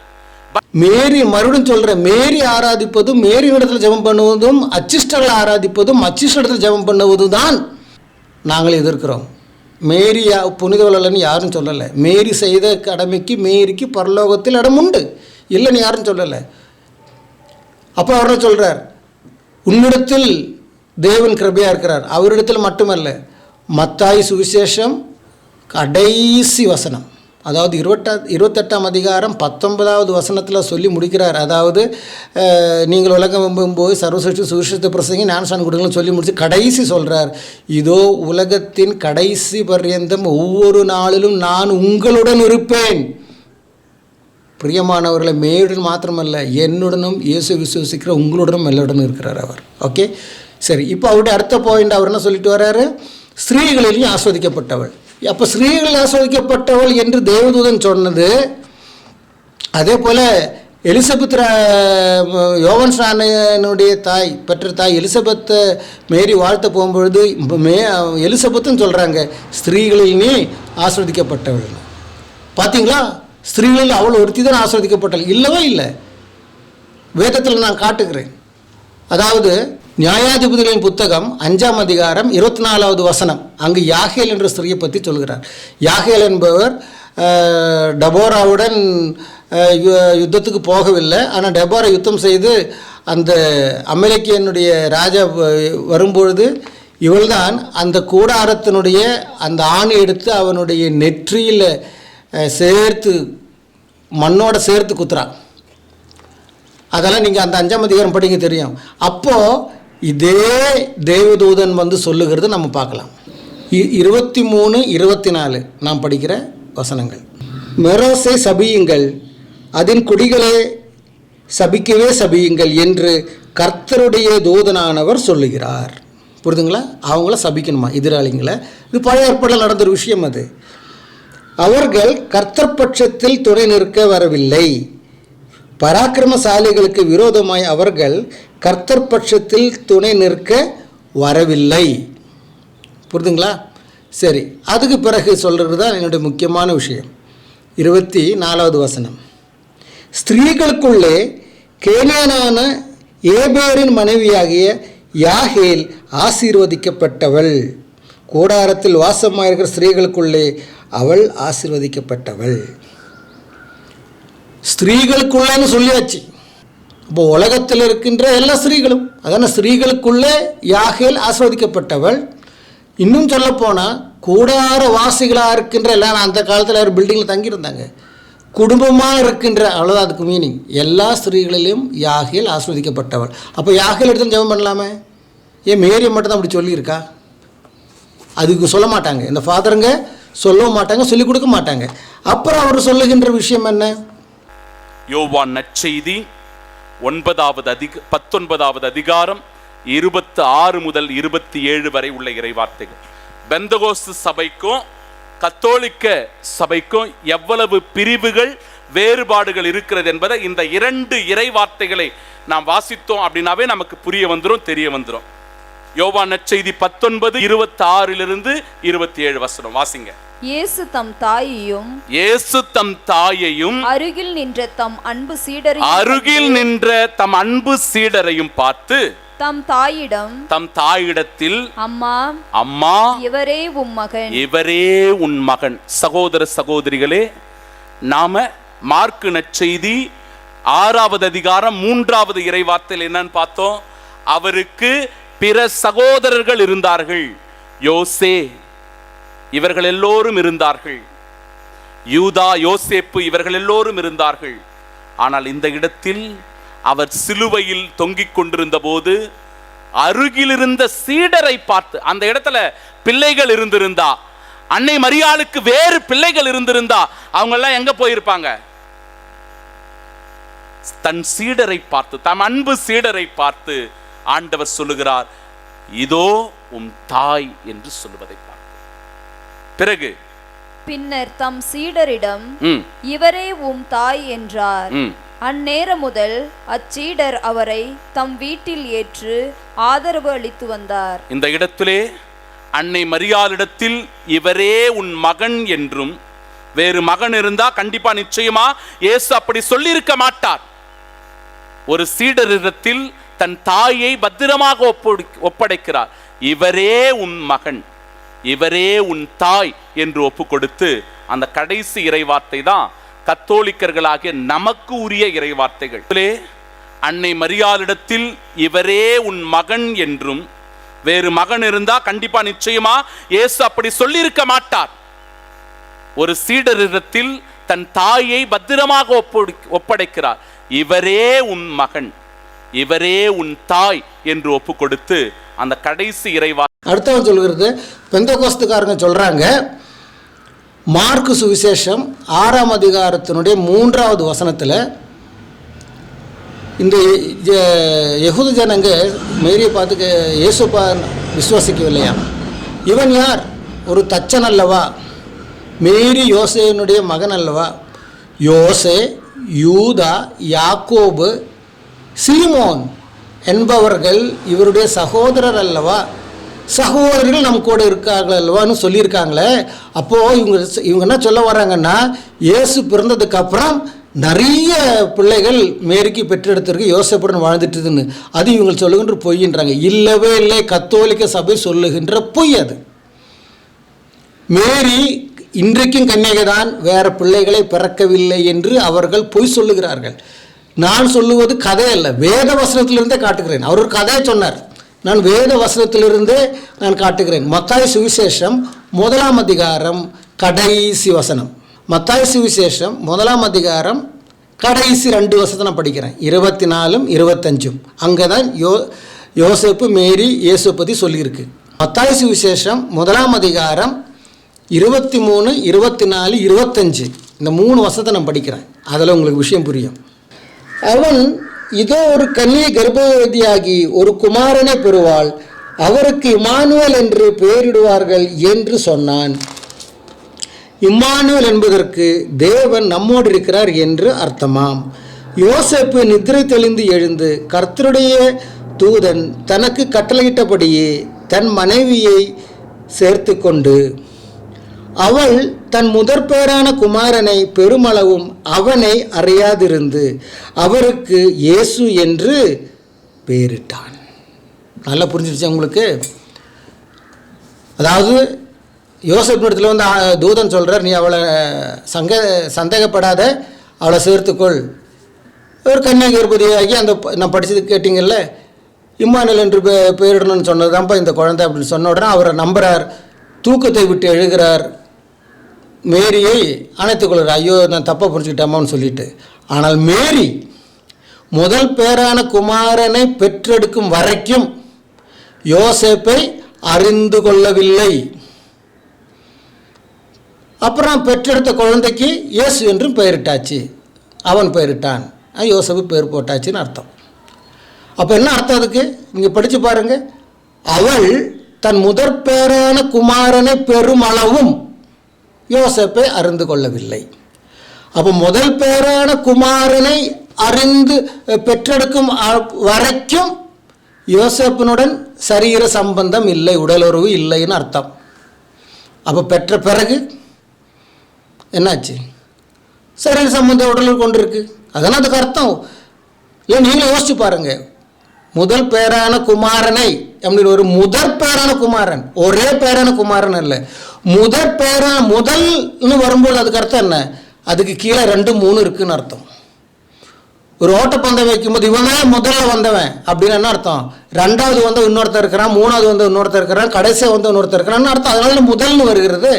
மேரி, மறுபடியும் சொல்கிறேன், மேரி ஆராதிப்பதும், மேரி இடத்துல ஜெபம் பண்ணுவதும், அச்சிஸ்டர்கள் ஆராதிப்பதும், அச்சிஸ்டர் இடத்துல ஜெபம் பண்ணுவதும் தான் நாங்கள் எதிர்க்கிறோம். மேரி புனிதவளன்னு யாரும் சொல்லலை. மேரி செய்த கடமைக்கு மேரிக்கு பரலோகத்தில் இடம் உண்டு, இல்லைன்னு யாரும் சொல்லலை. அப்போ அவரை சொல்கிறார், உன்னிடத்தில் தேவன் கிருபையாக இருக்கிறார். அவரிடத்தில் மட்டுமல்ல, மத்தாய் சுவிசேஷம் கடைசி வசனம், அதாவது 28ஆம் அதிகாரம் 19வது வசனத்தில் சொல்லி முடிக்கிறார். அதாவது நீங்கள் உலகம் போய் சர்வசிருஷ்டி சுவிசேஷத்தை பிரசங்கி ஞானஸ்நானம் கொடுங்கன்னு சொல்லி முடிச்சு கடைசி சொல்கிறார், இதோ உலகத்தின் கடைசி பர்யந்தம் ஒவ்வொரு நாளிலும் நான் உங்களுடன் இருப்பேன். பிரியமானவர்களை, மேயுடன் மாத்திரமல்ல, என்னுடனும் இயேசு விசுவசிக்கிற உங்களுடனும் எல்லோருடனும் இருக்கிறார் அவர். ஓகே, சரி. இப்போ அவருடைய அடுத்த பாயிண்ட் அவர் என்ன சொல்லிட்டு வர்றாரு? ஸ்திரீகளிலும் ஆஸ்வதிக்கப்பட்டவள். அப்போ ஸ்திரீகள் ஆஸ்வதிக்கப்பட்டவள் என்று தேவதூதன் சொன்னது, அதே போல் எலிசபெத் யோவான் ஸ்நானனுடைய தாய் பெற்ற தாய் எலிசபெத்தை மேரி வாழ்த்த போகும்பொழுது எலிசபெத்துன்னு சொல்கிறாங்க, ஸ்திரீகளில் நீ ஆஸ்வதிக்கப்பட்டவள். பார்த்தீங்களா? ஸ்திரீகளில் அவள் ஒருத்தி தான் ஆஸ்வதிக்கப்பட்டவள். இல்லவே இல்லை. வேதத்தில் நான் காட்டுகிறேன். அதாவது நியாயாதிபதிகளின் புத்தகம் 5ஆம் அதிகாரம் 24வது வசனம், அங்கு யாகேல் என்ற ஸ்திரியை பற்றி சொல்கிறார். யாகேல் என்பவர் டெபோராவுடன் யுத்தத்துக்கு போகவில்லை. ஆனால் டெபோரா யுத்தம் செய்து அந்த அமெரிக்கனுடைய ராஜா வரும்பொழுது இவள்தான் அந்த கூடாரத்தினுடைய அந்த ஆணி எடுத்து அவனுடைய நெற்றியில் சேர்த்து மண்ணோட சேர்த்து குத்துறான். அதெல்லாம் நீங்கள் அந்த 5ஆம் அதிகாரம் படிங்க, தெரியும். அப்போது இதே தேவதூதன் வந்து சொல்லுகிறது நம்ம பார்க்கலாம். 23, 24 நாம் படிக்கிற வசனங்கள். மெரோசை சபியுங்கள், அதன் குடிகளை சபிக்கவே சபியுங்கள் என்று கர்த்தருடைய தூதனானவர் சொல்லுகிறார். புரியுதுங்களா? அவங்கள சபிக்கணுமா, எதிராளிங்களை. இது பழைய ஏற்பாட்டில் நடந்த ஒரு விஷயம். அது அவர்கள் கர்த்தர் பட்சத்தில் துணை நிற்க வரவில்லை. பராக்கிரமசாலிகளுக்கு விரோதமாய் அவர்கள் கர்த்தர் பட்சத்தில் துணை நிற்க வரவில்லை. புரியுதுங்களா? சரி, அதுக்கு பிறகு சொல்கிறது தான் என்னுடைய முக்கியமான விஷயம். 24வது வசனம். ஸ்திரீகளுக்குள்ளே கேனானான ஏபேரின் மனைவியாகிய யாகேல் ஆசீர்வதிக்கப்பட்டவள். கூடாரத்தில் வாசமாயிருக்கிற ஸ்திரீகளுக்குள்ளே அவள் ஆசீர்வதிக்கப்பட்டவள். ஸ்திரீகளுக்குள்ளேன்னு சொல்லியாச்சு. இப்போ உலகத்தில் இருக்கின்ற எல்லா ஸ்திரீகளும், அதான ஸ்திரீகளுக்குள்ளே யாகேல் ஆசீர்வதிக்கப்பட்டவள். இன்னும் சொல்லப்போனால் கூடார வாசிகளாக இருக்கின்ற எல்லாம் அந்த காலத்தில் ஒரு பில்டிங்கில் தங்கியிருந்தாங்க. குடும்பமாக இருக்கின்ற, அவ்வளோதான் அதுக்கு மீனிங். எல்லா ஸ்திரீகளிலும் யாகேல் ஆசீர்வதிக்கப்பட்டவள். அப்போ யாகேல் எடுத்து ஜெபம் பண்ணலாமே? ஏன் மேரியை மட்டும் தான் அப்படி சொல்லியிருக்கா? அதுக்கு சொல்ல மாட்டாங்க, இந்த ஃபாதருங்க சொல்லவும் மாட்டாங்க, சொல்லிக் கொடுக்க மாட்டாங்க. அப்புறம் அவர் சொல்லுகின்ற விஷயம் என்ன? யோவான் நற்செய்தி 19வது அதிகாரம் 26 முதல் 27 வரை உள்ள இறைவார்த்தைகள். பெந்தகோஸ்து சபைக்கும் கத்தோலிக்க சபைக்கும் எவ்வளவு பிரிவுகள் வேறுபாடுகள் இருக்கிறது என்பதை இந்த 2 இறைவார்த்தைகளை நாம் வாசித்தோம் அப்படின்னாவே நமக்கு புரிய வந்துடும், தெரிய வந்துடும். யோவான் நற்செய்தி 19:26 27 வசனம் வாசிங்க. இயேசு தம் தாயையும் அருகில் நின்ற தம் அன்பு சீடரையும் பார்த்து தம் தாயிடத்தில் அம்மா இவரே உன் மகன். சகோதர சகோதரிகளே, நாம மார்க்கு நற்செய்தி 6வது அதிகாரம் 3வது இறைவார்த்தையில் என்னன்னு பார்த்தோம்? அவருக்கு பிற சகோதரர்கள் இருந்தார்கள். யோசே இவர்கள் எல்லோரும் இருந்தார்கள். யூதா, யோசேப்பு இவர்கள் எல்லோரும் இருந்தார்கள். ஆனால் இந்த இடத்தில் அவர் சிலுவையில் தொங்கிக் கொண்டிருந்த போது அருகில் இருந்த சீடரை பார்த்து, அந்த இடத்துல பிள்ளைகள் இருந்திருந்தா, அன்னை மரியாளுக்கு வேறு பிள்ளைகள் இருந்திருந்தா அவங்க எல்லாம் எங்க போயிருப்பாங்க? தன் சீடரை பார்த்து, தம் அன்பு சீடரை பார்த்து ஆண்டவர் சொல்லுகிறார், இதோ உம் தாய் என்று சொல்லுவதை பார்த்து. பிறகு பின்னர் தம் சீடரிடம் இவரே உம் தாய் என்றார். அந்நேரம் முதல் அச்சீடர் அவரை தம் வீட்டில் ஏற்று ஆதரவு அளித்து வந்தார். இந்த இடத்திலே அன்னை மரியாளிடத்தில் இவரே உன் மகன் என்றும், வேறு மகன் இருந்தா கண்டிப்பா நிச்சயமா இயேசு அப்படி சொல்லி இருக்க மாட்டார். ஒரு சீடரிடத்தில் தன் தாயை பத்திரமாக ஒப்படைக்கிறார். இவரே உன் மகன், இவரே உன் தாய் என்று ஒப்பு கொடுத்து, அந்த கடைசி இறைவார்த்தை தான் கத்தோலிக்கர்களாகிய நமக்கு உரிய இறைவார்த்தைகள். அன்னை மரியாளிடத்தில் இவரே உன் மகன் என்றும், வேறு மகன் இருந்தா கண்டிப்பா நிச்சயமா இயேசு அப்படி சொல்லியிருக்க மாட்டார். ஒரு சீடரிடத்தில் தன் தாயை பத்திரமாக ஒப்படைக்கிறார். இவரே உன் மகன், இவரே உன் தாய் என்று ஒப்பு கொடுத்து அந்த கடைசி இறைவா. அடுத்தவன் சொல்கிறது, பெந்தகோஸ்துக்காரங்க சொல்றாங்க, மார்க்கு சுவிசேஷம் 6ஆம் அதிகாரத்தினுடைய 3வது வசனத்தில் இந்த யெகூத ஜனங்க மேரியை பார்த்து இயேசுப்பா விசுவாசிக்கவில்லையா, இவன் யார், ஒரு தச்சன் அல்லவா, மேரி யோசேனுடைய மகன் அல்லவா, யோசே, யூதா, யாக்கோபு, சீமோன் என்பவர்கள் இவருடைய சகோதரர் அல்லவா, சகோதரர்கள் நம்ம கூட இருக்கார்கள் அல்லவான்னு சொல்லியிருக்காங்களே. அப்போது இவங்க என்ன சொல்ல வர்றாங்கன்னா, இயேசு பிறந்ததுக்கு அப்புறம் நிறைய பிள்ளைகள் மேரிக்கு பெற்றெடுத்திருக்கு, யோசேப்புடன் வாழ்ந்துட்டுதுன்னு. அது இவங்க சொல்லுகின்ற பொய்ன்றாங்க. இல்லவே இல்லை, கத்தோலிக்க சபை சொல்லுகின்ற பொய் அது. மேரி இன்றைக்கும் கன்னிகை தான், வேற பிள்ளைகளை பிறக்கவில்லை என்று அவர்கள் பொய் சொல்லுகிறார்கள். நான் சொல்லுவது கதை அல்ல, வேத வசனத்திலிருந்தே காட்டுகிறேன். அவர் ஒரு கதையை சொன்னார், நான் வேத வசனத்திலிருந்தே நான் காட்டுகிறேன். மத்தாய் சுவிசேஷம் 1ஆம் அதிகாரம் கடைசி வசனம். மத்தாய் சுவிசேஷம் 1ஆம் அதிகாரம் கடைசி 2 வசனத்தை நான் படிக்கிறேன், 24ம் 25ம். அங்கே தான் யோசேப்பு மேரி இயேசு பற்றி சொல்லியிருக்கு. மத்தாய் சுவிசேஷம் 1ஆம் அதிகாரம் 23, 24, 25 இந்த 3 வசனத்தை நான் படிக்கிறேன். அதில் உங்களுக்கு விஷயம் புரியும். அவன், இதோ ஒரு கன்னிகை கர்ப்பவதியாகி ஒரு குமாரனை பெறுவாள், அவருக்கு இம்மானுவேல் என்று பெயரிடுவார்கள் என்று சொன்னான். இம்மானுவேல் என்பதற்கு தேவன் நம்மோடு இருக்கிறார் என்று அர்த்தமாம். யோசேப்பு நித்திரை தெளிந்து எழுந்து கர்த்தருடைய தூதன் தனக்கு கட்டளையிட்டபடியே தன் மனைவியை சேர்த்து கொண்டு, அவள் தன் முதற்பேரான குமாரனை பெருமளவும் அவனை அறியாதிருந்து அவருக்கு இயேசு என்று பெயரிட்டான். நல்லா புரிஞ்சிருச்சு உங்களுக்கு? அதாவது யோசேப்பினிடத்தில் வந்து தூதன் சொல்கிறார், நீ அவளை சந்தேகப்படாத, அவளை சேர்த்துக்கொள். ஒரு கன்னிகை கர்ப்பவதியாகி அந்த நான் படித்தது கேட்டிங்கல்ல, இம்மானுவேல் என்று பெயரிடணும்னு சொன்னது தான்ப்பா இந்த குழந்தை அப்படின்னு சொன்ன உடனே அவரை நம்புகிறார், தூக்கத்தை விட்டு எழுகிறார், மேரியை அணைத்துக் கொள்கிறார். ஐயோ நான் தப்பாக புரிஞ்சுக்கிட்டோமான்னு சொல்லிட்டு. ஆனால் மேரி முதல் பேரான குமாரனை பெற்றெடுக்கும் வரைக்கும் யோசேப்பை அறிந்து கொள்ளவில்லை. அப்புறம் பெற்றெடுத்த குழந்தைக்கு இயேசு என்றும் பெயரிட்டாச்சு, அவன் பெயரிட்டான், யோசேப்பு பெயர் போட்டாச்சுன்னு அர்த்தம். அப்போ என்ன அர்த்தம் அதுக்கு? நீங்கள் படித்து பாருங்கள். அவள் தன் முதற் பேரான குமாரனை பெருமளவும் யோசேப்பை அறிந்து கொள்ளவில்லை. அப்போ முதல் பேரான குமாரனை அறிந்து பெற்றெடுக்கும் வரைக்கும் யோசேப்பினுடன் சரீர சம்பந்தம் இல்லை, உடலுறவு இல்லைன்னு அர்த்தம். அப்போ பெற்ற பிறகு என்னாச்சு? சரீர சம்பந்தம் உடலுறவு கொண்டிருக்கு, அதனால் அதுக்கு அர்த்தம் இல்லை. நீங்களே யோசிச்சு பாருங்கள். முதல் பேரான குமாரனை அப்படின்னு ஒரு முதற் பேரான குமாரன், ஒரே பேரான குமாரன் இல்லை, முதல்னு வரும்போது அதுக்கு அர்த்தம் என்ன? அதுக்கு கீழே 2, 3 இருக்குன்னு அர்த்தம். ஒரு ஓட்டப்பந்தயம் வைக்கும்போது இவன் தான் முதல்ல வந்தவன் அப்படின்னு என்ன அர்த்தம்? 2வது வந்து இன்னொருத்தர் இருக்கிறான், 3வது வந்து இன்னொருத்தர் இருக்கிறான், கடைசியாக வந்து இன்னொருத்தர் இருக்கிறான்னு அர்த்தம். அதனால முதல்னு வருகிறது.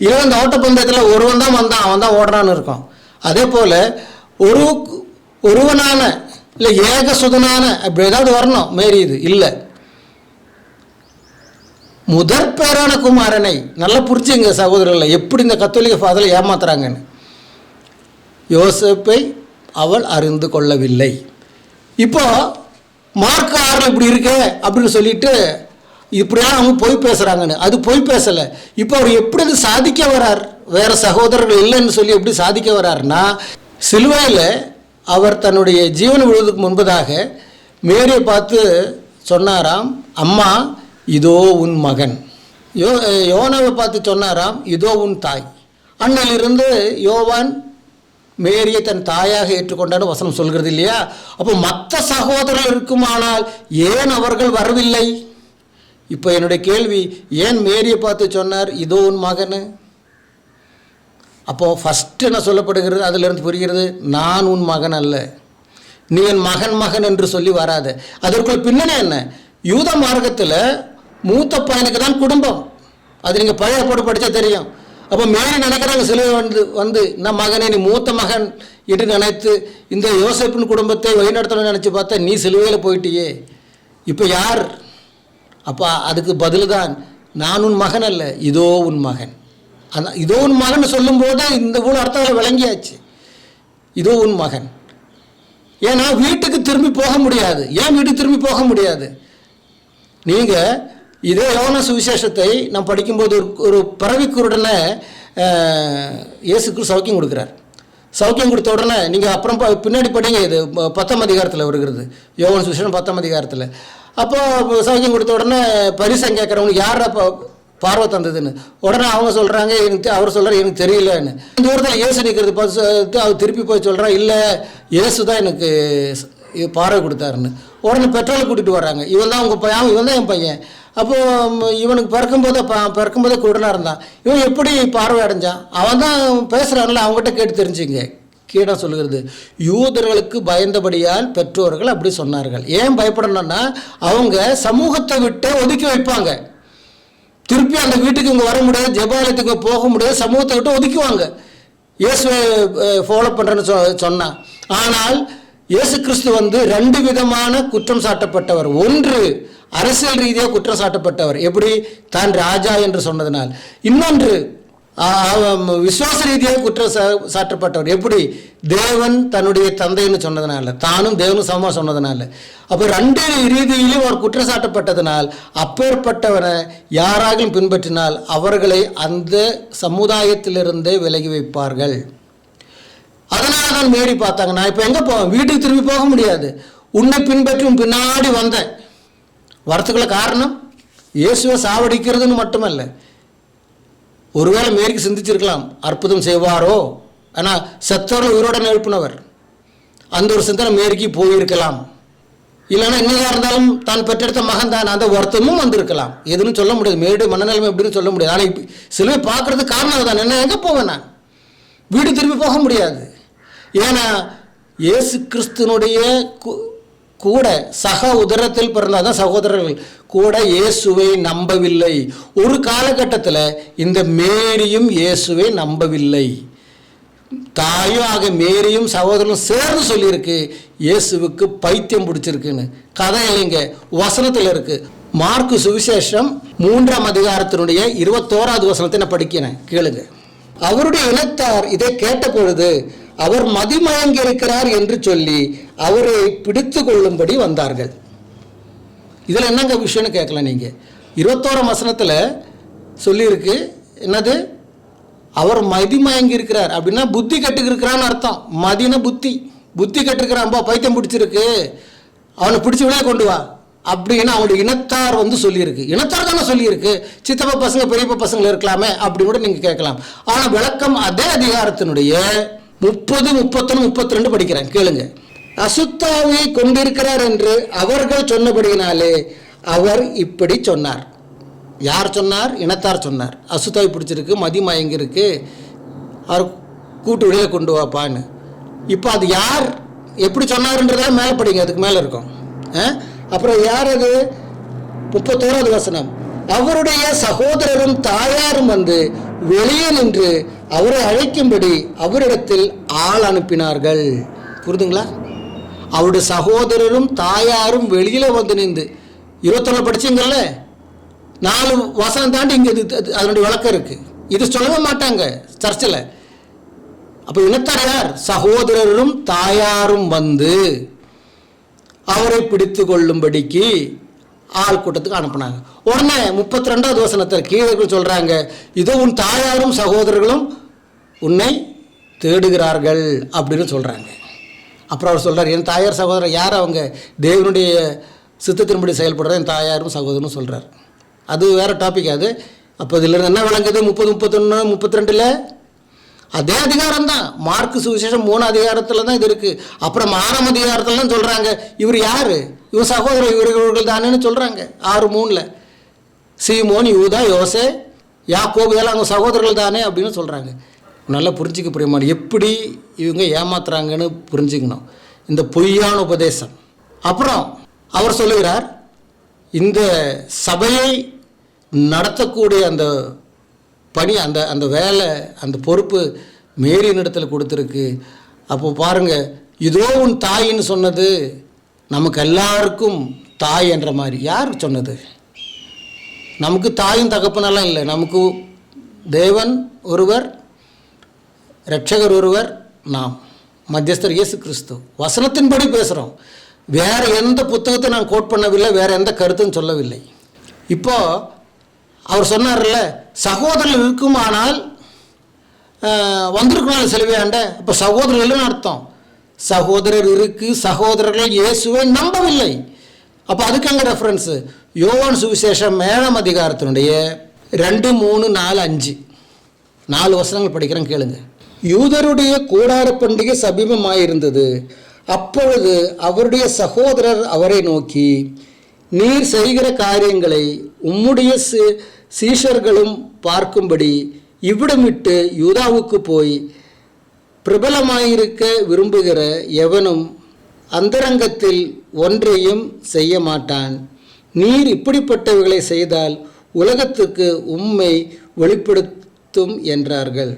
இல்லை இந்த ஓட்டப்பந்தயத்தில் ஒருவன் தான் வந்தான், அவன் தான் ஓடுறான்னு இருக்கும். அதே போல் ஒருவனான இல்லை ஏகசுதனான அப்படி ஏதாவது வரணும் மேரி. இது இல்லை, முதற் பேரான குமாரனை. நல்லா புரிச்சுங்க சகோதரர்களை, எப்படி இந்த கத்தோலிக்க ஃபாதரை ஏமாத்துறாங்கன்னு. யோசேப்பை அவள் அறிந்து கொள்ளவில்லை. இப்போ மார்க் 6 இப்படி இருக்கு அப்படின்னு சொல்லிட்டு இப்படியெல்லாம் அவங்க பொய் பேசுகிறாங்கன்னு. அது பொய் பேசலை. இப்போ அவர் எப்படி அது சாதிக்க வரார்? வேறு சகோதரர்கள் இல்லைன்னு சொல்லி எப்படி சாதிக்க வரார்னா, சிலுவையில் அவர் தன்னுடைய ஜீவனை விடுவதற்கு முன்பதாக மேரியை பார்த்து சொன்னாராம், அம்மா இதோ உன் மகன். யோனாவை பார்த்து சொன்னாராம், இதோ உன் தாய். அன்னையிலிருந்து யோவான் மேரியை தன் தாயாக ஏற்றுக்கொண்டான்னு வசனம் சொல்கிறது இல்லையா? அப்போ மற்ற சகோதரர்கள் இருக்குமானால் ஏன் அவர்கள் வரவில்லை? இப்போ என்னுடைய கேள்வி, ஏன் மேரியை பார்த்து சொன்னார் இதோ உன் மகன்? அப்போது ஃபஸ்ட்டு என்ன சொல்லப்படுகிறது? அதிலிருந்து புரிகிறது, நான் உன் மகன் அல்ல, நீ என் மகன் மகன் என்று சொல்லி வராது. அதற்குள் பின்னணி என்ன? யூத மார்க்கத்தில் மூத்த பையனுக்கு தான் குடும்பம். அது நீங்கள் பழைய போட்டு படித்தா தெரியும். அப்போ மேலே நினைக்கிறாங்க சிலுவை வந்து நான் மகனே நீ மூத்த மகன் என்று நினைத்து இந்த யோசேப்பின் குடும்பத்தை வழிநடத்தணும்னு நினச்சி பார்த்தா நீ சிலுவையில் போயிட்டியே, இப்போ யார்? அப்போ அதுக்கு பதில் தான் நான் உன் மகன் அல்ல, இதோ உன் மகன். அந்த இதோ உன் மகன் சொல்லும்போது இந்த ஊழல் அர்த்தங்களை விளங்கியாச்சு. இதோ உன் மகன். ஏன்னா வீட்டுக்கு திரும்பி போக முடியாது. ஏன் வீட்டுக்கு திரும்பி போக முடியாது? நீங்கள் இதே யோவான் சுவிசேஷத்தை நான் படிக்கும்போது ஒரு பறவைக்குருடனை இயேசுக்கு சௌக்கியம் கொடுக்குறார். சௌக்கியம் கொடுத்த உடனே நீங்கள் அப்புறம் பின்னாடி படிங்க, இது 10ஆம் அதிகாரத்தில் வருகிறது, யோவான் சுவிசேஷம் 10ஆம் அதிகாரத்தில். அப்போ சௌக்கியம் கொடுத்த உடனே பரிசம் கேட்குறவங்க யார் அப்போ பார்வை தந்ததுன்னு உடனே அவங்க சொல்கிறாங்க அவர் சொல்கிறார் எனக்கு தெரியலன்னு. இந்த தூரத்தில் இயேசு நிற்கிறது பார்த்து அவர் திருப்பி போய் சொல்கிறான் இல்லை இயேசு தான் எனக்கு பார்வை கொடுத்தாருன்னு. உடனே பெட்ரோலை கூட்டிகிட்டு வராங்க. இவன் தான் உங்கள் பையன், இவன் தான் என் பையன். அப்போது இவனுக்கு பிறக்கும்போதே குருடனாக இருந்தான். இவன் எப்படி பார்வை அடைஞ்சான்? அவன் தான் பேசுகிறான்ல, அவங்ககிட்ட கேட்டு தெரிஞ்சுங்க. கீழே சொல்லுகிறது யூதர்களுக்கு பயந்தபடியால் பெற்றோர்கள் அப்படி சொன்னார்கள். ஏன் பயப்படணும்னா அவங்க சமூகத்தை விட்டு ஒதுக்கி வைப்பாங்க. திருப்பி அந்த வீட்டுக்கு இங்கே வர முடியாது, ஜெபாலயத்துக்கு போக முடியாது, சமூகத்தை விட்டு ஒதுக்குவாங்க இயேசுவை ஃபாலோ பண்ணுறேன்னு சொன்னான். ஆனால் இயேசு கிறிஸ்து வந்து 2 விதமான குற்றம் சாட்டப்பட்டவர். ஒன்று அரசியல் ரீதியாக குற்றம் சாட்டப்பட்டவர், எப்படி தான் ராஜா என்று சொன்னதனால். இன்னொன்று விசுவாச ரீதியாக குற்றம் சாட்டப்பட்டவர், எப்படி தேவன் தன்னுடைய தந்தைன்னு சொன்னதுனால, தானும் தேவனும் சமமாக சொன்னதுனால. அப்போ 2 ரீதியிலும் அவர் குற்றம் சாட்டப்பட்டதனால் அப்பேற்பட்டவரை யாராகவும் பின்பற்றினால் அவர்களை அந்த சமுதாயத்திலிருந்தே விலகி வைப்பார்கள். அதனால தான் மேரி பார்த்தாங்க, நான் இப்போ எங்கே போவேன், வீட்டுக்கு திரும்பி போக முடியாது, உன்னை பின்பற்றி பின்னாடி வந்தேன். வரத்துக்குள்ள காரணம் இயேசுவை சாவடிக்கிறதுன்னு மட்டுமல்ல. ஒருவேளை மேரிக்கு சிந்திச்சிருக்கலாம் அற்புதம் செய்வாரோ, ஆனால் செத்தவர்கள் உயிரோட எழுப்பினவர், அந்த ஒரு சிந்தனை மேரிக்கு போயிருக்கலாம். இல்லைன்னா என்னதான் இருந்தாலும் தான் பெற்றெடுத்த மகன் தான், அந்த வருத்தமும் வந்திருக்கலாம். எதுன்னு சொல்ல முடியாது, மேரியுடைய மனநிலைமை எப்படின்னு சொல்ல முடியாது. ஆனால் சிலுவை பார்க்கறதுக்கு காரணம் தான். என்ன எங்கே போவேன் நான், வீடு திரும்பி போக முடியாது. ஏன்னா இயேசு கிறிஸ்துனுடைய கூட சக உதரத்தில் பிறந்தாதான் சகோதரர்கள் கூட இயேசுவை நம்பவில்லை. ஒரு காலகட்டத்தில் இந்த மேரியும் இயேசுவை நம்பவில்லை. தாயும் ஆக மேரியும் சகோதரனும் சேர்ந்து சொல்லியிருக்கு இயேசுவுக்கு பைத்தியம் பிடிச்சிருக்குன்னு. கதை இல்லைங்க, வசனத்தில் இருக்கு. மார்க்கு சுவிசேஷம் 3ஆம் அதிகாரத்தினுடைய 21வது வசனத்தை நான் படிக்கிறேன், கேளுங்க. அவருடைய இனத்தார் இதை கேட்ட பொழுது அவர் மதிமயங்கி இருக்கிறார் என்று சொல்லி அவரை பிடித்து கொள்ளும்படி வந்தார்கள். இதில் என்னங்க விஷயம்னு கேட்கலாம் நீங்கள். 21ஆம் வசனத்தில் சொல்லியிருக்கு என்னது, அவர் மதிமயங்கி இருக்கிறார் அப்படின்னா புத்தி கட்டுக்கிறான்னு அர்த்தம். மதின புத்தி கட்டுக்கிறான், பைத்தியம் பிடிச்சிருக்கு, அவனை பிடிச்சி விளைய கொண்டு வா அப்படின்னு அவங்களுடைய இனத்தார் வந்து சொல்லியிருக்கு. இனத்தார் தானே சொல்லியிருக்கு, சித்தப்பா பசங்க பெரியப்பா பசங்க இருக்கலாமே அப்படின்னு கூட நீங்கள் கேட்கலாம். ஆனால் விளக்கம் அதே அதிகாரத்தினுடைய 30, 31, 32 படிக்கிறேன், கேளுங்க. அசுத்தாவை கொண்டிருக்கிறார் என்று அவர்கள் சொன்னபடியினாலே அவர் இப்படி சொன்னார். யார் சொன்னார்? இனத்தார் சொன்னார். அசுத்தாவை பிடிச்சிருக்கு, மதிமயங்கி இருக்கு, அவர் கூட்டு வெளியே கொண்டு வாப்பான்னு. இப்போ அது யார் எப்படி சொன்னார்ன்றதா மேலே படிங்க, அதுக்கு மேலே இருக்கும். அப்புறம் யார் அது? 31வது வசனம். அவருடைய சகோதரரும் தாயாரும் வந்து வெளியே நின்று அவரை அழைக்கும்படி அவரிடத்தில் ஆள் அனுப்பினார்கள். புரிதுங்களா? அவருடைய சகோதரரும் தாயாரும் வெளியில வந்து நின்று 21 படிச்சீங்கல்ல, 4 வசனம் தாண்டி இங்கே அதனுடைய விளக்கம் இருக்கு. இது சொல்லவே மாட்டாங்க சர்ச்சில். அப்போ இனத்தார் யார்? சகோதரரும் தாயாரும் வந்து அவரை பிடித்து கொள்ளும்படிக்கு ஆள் கூட்டத்துக்கு அனுப்புனாங்க. உடனே 32வது வசனத்தில் கீழே சொல்றாங்க, இதோ உன் தாயாரும் சகோதரர்களும் உன்னை தேடுகிறார்கள் அப்படின்னு சொல்றாங்க. அப்புறம் அவர் சொல்றார், என் தாயார் சகோதரர் யார்? அவங்க தேவனுடைய சித்தத்தின்படி செயல்படுற என் தாயாரும் சகோதரனும் சொல்றார். அது வேற டாபிக் அது. அப்போ இதில் என்ன விளங்குது? 30, 31, 32 அதே அதிகாரம் தான். மார்க்கு சுவிசேஷம் 3 அதிகாரத்தில் தான் இது இருக்கு. அப்புறம் 6ஆம் அதிகாரத்தில் தான் சொல்றாங்க இவர் யாரு, இவர் சகோதரர் இவர்கள் தானேன்னு சொல்றாங்க. 6:3 சீமோன், யூதா, யோசே, யாக்கோபு எல்லாம் அவங்க சகோதரர்கள் தானே அப்படின்னு சொல்றாங்க. நல்லா புரிஞ்சிக்க புரியுமா எப்படி இவங்க ஏமாத்துறாங்கன்னு புரிஞ்சுக்கணும் இந்த பொய்யான உபதேசம். அப்புறம் அவர் சொல்லுகிறார், இந்த சபையை நடத்தக்கூடிய அந்த பணி, அந்த அந்த வேலை, அந்த பொறுப்பு மேரியின் இடத்துல கொடுத்துருக்கு. அப்போ பாருங்கள், இதோ உன் தாயின்னு சொன்னது நமக்கு எல்லாருக்கும் தாய் என்ற மாதிரி. யார் சொன்னது? நமக்கு தாயும் தகப்பனெல்லாம் இல்லை. நமக்கு தேவன் ஒருவர், இரட்சகர் ஒருவர், நாம் மத்தியஸ்தர் இயேசு கிறிஸ்து. வசனத்தின்படி பேசுகிறோம். வேறு எந்த புத்தகத்தை நான் கோட் பண்ணவில்லை, வேறு எந்த கருத்தும் சொல்லவில்லை. இப்போது அவர் சொன்னார்ல, சகோதரர்கள் இருக்குமானால் வந்திருக்கணும் செலவையாண்ட. இப்போ சகோதரர்கள்னு அர்த்தம். சகோதரர் இருக்கு, சகோதரர்கள் இயேசுவை நம்பவில்லை. அப்போ அதுக்கு அங்கே ரெஃபரன்ஸு யோவான் சுவிசேஷம் 7ஆம் அதிகாரத்தினுடைய 2, 3, 4, 5 4 வசனங்கள் படிக்கிறேன், கேளுங்க. யூதருடைய கூடார பண்டிகை சமீபமாயிருந்தது. அப்பொழுது அவருடைய சகோதரர் அவரை நோக்கி, நீர் செய்கிற காரியங்களை உம்முடைய சீஷர்களும் பார்க்கும்படி இவ்விடமிட்டு யூதாவுக்கு போய் பிரபலமாயிருக்க விரும்புகிற எவனும் அந்தரங்கத்தில் ஒன்றையும் செய்ய மாட்டான். நீர் இப்படிப்பட்டவைகளை செய்தால் உலகத்துக்கு உம்மை வெளிப்படுத்தும் என்றார்கள்.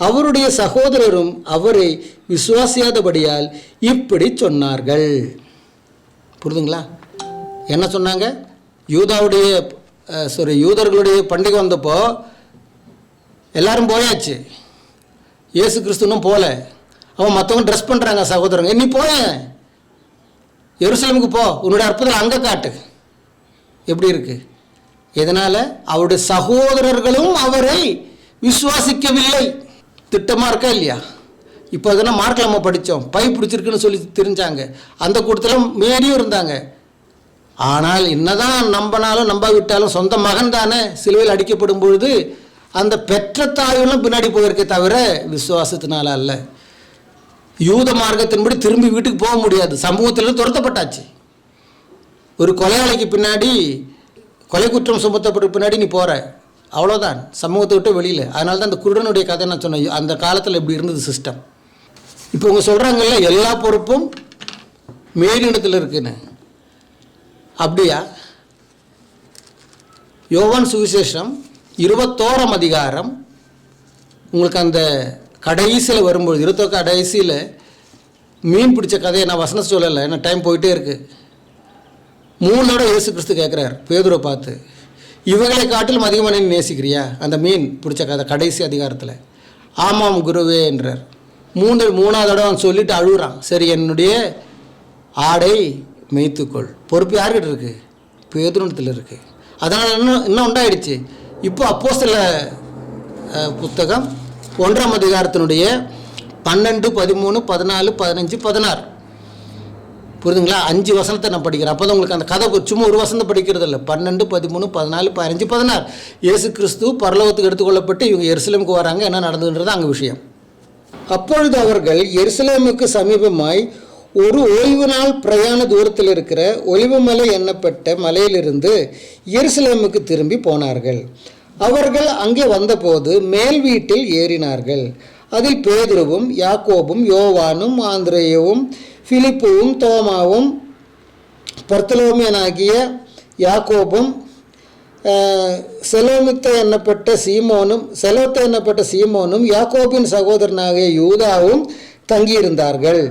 அவருடைய சகோதரரும் அவரை விசுவாசியாதபடியால் இப்படி சொன்னார்கள். புரிதுங்களா? என்ன சொன்னாங்க? யூதர்களுடைய பண்டிகை வந்தப்போ எல்லாரும் போயாச்சு, இயேசு கிறிஸ்துனும் போகல. அவன் மற்றவங்க ட்ரெஸ் பண்ணுறாங்க சகோதரங்க, நீ போய எருசலேமுக்கு போ, உன்னுடைய அற்புதம் அங்கே காட்டு. எப்படி இருக்கு? இதனால் அவருடைய சகோதரர்களும் அவரை விசுவாசிக்கவில்லை. திட்டமாக இருக்கா இல்லையா? இப்போ அதனால் மார்க்கில் நம்ம படித்தோம், பை பிடிச்சிருக்குன்னு சொல்லி தெரிஞ்சாங்க. அந்த கூட்டத்தில் மேரியும் இருந்தாங்க. ஆனால் என்னதான் நம்பினாலும் நம்பாவிட்டாலும் சொந்த மகன் தானே சிலுவையில் அடிக்கப்படும் பொழுது அந்த பெற்ற தாயெல்லாம் பின்னாடி போயிருக்கே தவிர விசுவாசத்தினால அல்ல. யூத மார்க்கத்தின்படி திரும்பி வீட்டுக்கு போக முடியாது, சமூகத்திலிருந்து துரத்தப்பட்டாச்சு. ஒரு கொலையாளிக்கு பின்னாடி, கொலை குற்றம் சுமத்தப்பட்ட பின்னாடி நீ போகிற, அவ்வளோதான், சமூகத்தை விட்டு வெளியில். அதனால தான் அந்த குருடனுடைய கதை நான் சொன்னேன். அந்த காலத்தில் எப்படி இருந்தது சிஸ்டம். இப்போ அவங்க சொல்கிறாங்கல்ல, எல்லா பொறுப்பும் மேரி இடத்துல இருக்குன்னு. அப்படியா? யோவான் சுவிசேஷம் 21ஆம் அதிகாரம் உங்களுக்கு அந்த கடைசியில் வரும்பொழுது, 21 கடைசியில் மீன் பிடிச்ச கதையை நான் வசனம் சொல்லலை, ஏன்னா டைம் போயிட்டே இருக்குது. 3 தடவை இயேசு கிறிஸ்து கேட்குறார் பேதுரை பார்த்து, இவங்களை காட்டிலும் அதிகமாக நீ நேசிக்கிறியா? அந்த மீன் பிடிச்ச கதை கடைசி அதிகாரத்தில். ஆமாம் குருவே என்றார். 3ஆவது தடவை அவன் சொல்லிட்டு அழுகுறான். சரி, என்னுடைய ஆடை மேய்த்துக்கொள். பொறுப்பு யார்கிட்ட இருக்குது? பேதுருவத்தில் இருக்குது. அதனால் இன்னும் உண்டாயிடுச்சு. இப்போ அப்போஸ்தலர் புத்தகம் 1ஆம் அதிகாரத்தினுடைய 12, 13, 14, 15, 16 புரியுதுங்களா? 5 வசனத்தை நான் படிக்கிறேன். அப்போ தான் உங்களுக்கு அந்த கதை சும்மா ஒரு வசனத்தை படிக்கிறது இல்லை. 12, 13, 14, 15, 16 இயேசு கிறிஸ்து பரலோகத்துக்கு எடுத்துக்கொள்ளப்பட்டு இவங்க எருசலேமுக்கு வராங்க. என்ன நடந்ததுன்றது அங்கே விஷயம். அப்பொழுது அவர்கள் எருசலேமுக்கு சமீபமாய் ஒரு ஓய்வு நாள் பிரயாண தூரத்தில் இருக்கிற ஒலிவமலை எண்ணப்பட்ட மலையிலிருந்து எருசலேமுக்கு திரும்பி போனார்கள். அவர்கள் அங்கே வந்தபோது மேல் வீட்டில் ஏறினார்கள். அதில் பேதுருவும் யாக்கோபும் யோவானும் ஆந்திரேயவும் பிலிப்புவும் தோமாவும் பர்த்தலோமியனாகிய யாக்கோபும் செலோத்த எண்ணப்பட்ட சீமோனும் யாக்கோபின் சகோதரனாகிய யூதாவும் தங்கியிருந்தார்கள்.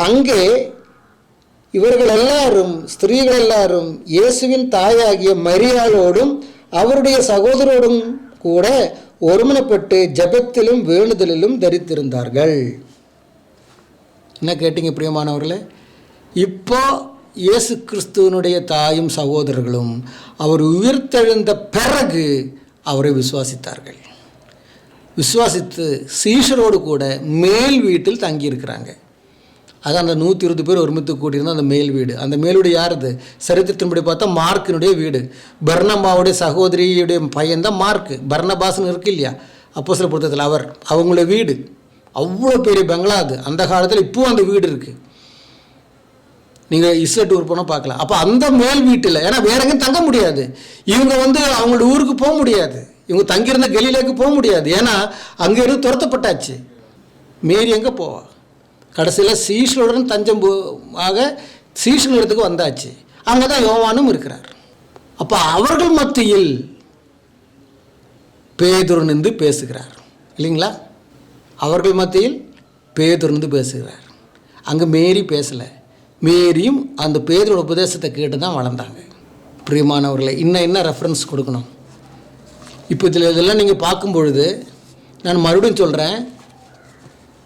அங்கே இவர்கள் எல்லாரும், ஸ்திரீகள் எல்லாரும், இயேசுவின் தாயாகிய மரியாளோடும் அவருடைய சகோதரோடும் கூட ஒருமனப்பட்டு ஜெபத்திலும் வேண்டுதலிலும் தரித்திருந்தார்கள். என்ன கேட்டீங்க பிரியமானவர்களே? இப்போ இயேசு கிறிஸ்துவனுடைய தாயும் சகோதரர்களும் அவர் உயிர்த்தெழுந்த பிறகு அவரை விசுவாசித்தார்கள். விசுவாசித்து சீஷரோடு கூட மேல் வீட்டில் தங்கியிருக்கிறாங்க. அது அந்த 120 பேர் ஒருமித்து கூட்டியிருந்தோம் அந்த மேல் வீடு. அந்த மேல் வீடு யாருது? சரித்திரத்தின்படி பார்த்தா மார்க்கினுடைய வீடு. பர்னபாவுடைய சகோதரியுடைய பையன்தான் மார்க்கு. பர்னபாஸ்னு இருக்கு இல்லையா அப்போஸ்தலர் புத்தகத்தில், அவங்களுடைய வீடு. அவ்வளோ பெரிய பெங்களா அது அந்த காலத்தில். இப்போவும் அந்த வீடு இருக்குது. நீங்கள் இஸ்ரேல் டூர் போனால் பார்க்கலாம். அப்போ அந்த மேல் வீட்டில், ஏன்னா வேற எங்கேயும் தங்க முடியாது. இவங்க அவங்களோட ஊருக்கு போக முடியாது. இவங்க தங்கியிருந்த கலிலேக்கு போக முடியாது. ஏன்னா அங்கே இருந்து துரத்தப்பட்டாச்சு. மேரி எங்கே போவா? கடைசியில் சீஷனுடன் தஞ்சம் ஆக சீஷன் இடத்துக்கு வந்தாச்சு. அங்கே தான் யோவானும் இருக்கிறார். அப்போ அவர்கள் மத்தியில் பேதுரு நின்று பேசுகிறார் இல்லைங்களா? அவர்கள் மத்தியில் பேதுரு நின்று பேசுகிறார். அங்கே மேரி பேசலை. மேரியும் அந்த பேதுரோட உபதேசத்தை கேட்டு தான் வளர்ந்தாங்க. பிரியமானவர்களை, இன்னும் என்ன ரெஃபரன்ஸ் கொடுக்கணும்? இப்போ இதெல்லாம் நீங்கள் பார்க்கும் பொழுது நான் மறுபடியும் சொல்கிறேன்,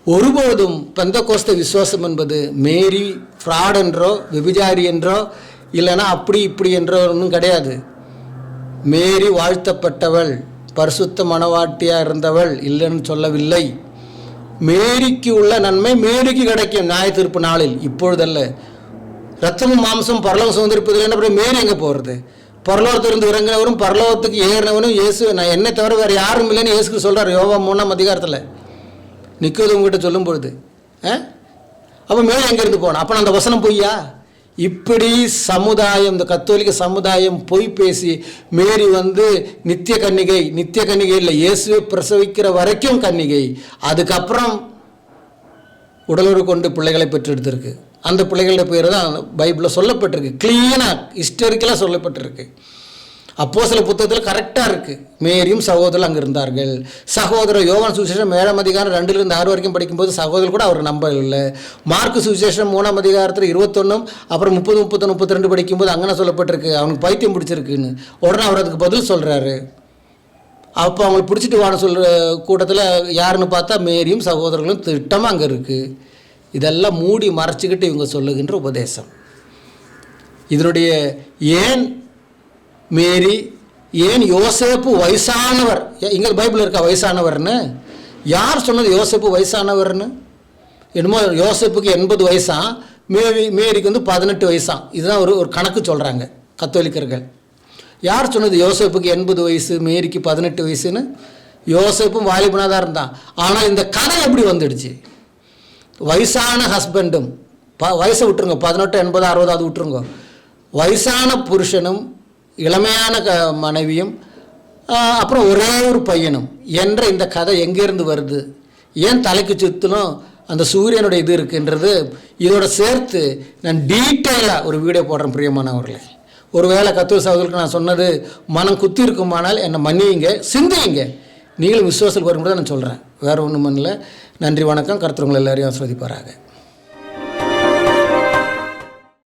ஒருபோதும் பெந்தகோஸ்தே விசுவாசம் என்பது மேரி ஃப்ராட் என்றோ விபிச்சாரி என்றோ இல்லைன்னா அப்படி இப்படி என்றோ ஒன்றும் கிடையாது. மேரி வாழ்த்தப்பட்டவள், பரிசுத்த மணவாட்டியாக இருந்தவள் இல்லைன்னு சொல்லவில்லை. மேரிக்கு உள்ள நன்மை மேரிக்கு கிடைக்கும் நியாய தீர்ப்பு நாளில், இப்பொழுதல்ல. ரத்தமும் மாம்சம் பரலோகம் சுதந்திரிப்பதில் என்ன அப்புறம் மேரி எங்கே போகிறது? பரலோகத்திலிருந்து இறங்கினவரும் பரலோகத்துக்கு ஏறினவனும் இயேசு, நான் என்னை தவிர வேறு யாரும் இல்லைன்னு இயேசுக்கு சொல்கிறார் யோவான் 3ஆம் அதிகாரத்தில் நிக்கோதேமுகிட்ட சொல்லும் பொழுது. அப்போ மேலே எங்கேருந்து போனோம்? அப்போ அந்த வசனம் பொய்யா? இப்படி சமுதாயம், இந்த கத்தோலிக்க சமுதாயம் பொய் பேசி மேரி நித்திய கன்னிகை இல்லை, இயேசுவை பிரசவிக்கிற வரைக்கும் கன்னிகை, அதுக்கப்புறம் உடலுறவு கொண்டு பிள்ளைகளை பெற்றெடுத்திருக்கு. அந்த பிள்ளைகளோட பேர் தான் பைபிளில் சொல்லப்பட்டிருக்கு, கிளீனாக ஹிஸ்டாரிக்கலாக சொல்லப்பட்டிருக்கு. அப்போஸ்தலர் புத்தகத்தில் கரெக்டாக இருக்குது. மேரியும் சகோதரர் அங்கே இருந்தார்கள். சகோதரர் யோவான் சுவிசேஷம் 7ஆம் அதிகாரம் 2-6 வரைக்கும் படிக்கும்போது சகோதரர் கூட அவர் நம்பவில்லை. மார்க்கு சுவிசேஷம் 3ஆம் அதிகாரத்தில் 21 அப்புறம் 30, 31, 32 படிக்கும்போது அங்கே சொல்லப்பட்டிருக்கு அவனுக்கு பைத்தியம் பிடிச்சிருக்குன்னு. உடனே அவர் அதுக்கு பதில் சொல்கிறாரு. அப்போ அவங்களை பிடிச்சிட்டு வாட சொல்கிற கூட்டத்தில் யாருன்னு பார்த்தா மேரியும் சகோதரர்களும் திட்டமாக அங்கே இருக்குது. இதெல்லாம் மூடி மறைச்சிக்கிட்டு இவங்க சொல்லுகின்ற உபதேசம். இதனுடைய ஏன் மேரி, ஏன் யோசேப்பு வயசானவர், இங்கே பைபிள் இருக்கா வயசானவர்னு? யார் சொன்னது யோசேப்பு வயசானவர்னு? என்னமோ யோசேப்புக்கு 80 வயசாம், மேரிக்கு 18 வயசாம். இதுதான் ஒரு கணக்கு சொல்கிறாங்க கத்தோலிக்கர்கள். யார் சொன்னது யோசேப்புக்கு 80 வயசு மேரிக்கு 18 வயசுன்னு? யோசேப்பும் வாலிபனாக தான் இருந்தான். ஆனால் இந்த கதை எப்படி வந்துடுச்சு? வயசான ஹஸ்பண்டும், வயசை விட்டுருங்க, 18, 80, 60 அது விட்டுருங்க, வயசான புருஷனும் இளமையான மனைவியும் அப்புறம் ஒரே ஒரு பையனும் என்ற இந்த கதை எங்கேருந்து வருது? ஏன் தலைக்கு சுற்றிலும் அந்த சூரியனுடைய இது இருக்குன்றது இதோட சேர்த்து நான் டீட்டெயிலாக ஒரு வீடியோ போடுறேன் பிரியமானவர்களே. ஒருவேளை கத்தோலிக்க சகோதரர்களுக்கு நான் சொன்னது மனம் குத்தி இருக்குமானால் என்னை மன்னியுங்க, சிந்தியுங்க. நீங்களும் விசுவாசத்துக்கு வரும்போது நான் சொல்கிறேன், வேறு ஒன்றும் பண்ணல. நன்றி, வணக்கம். கர்த்தர் உங்களை எல்லாரையும் ஆசீர்வதிப்பாராக.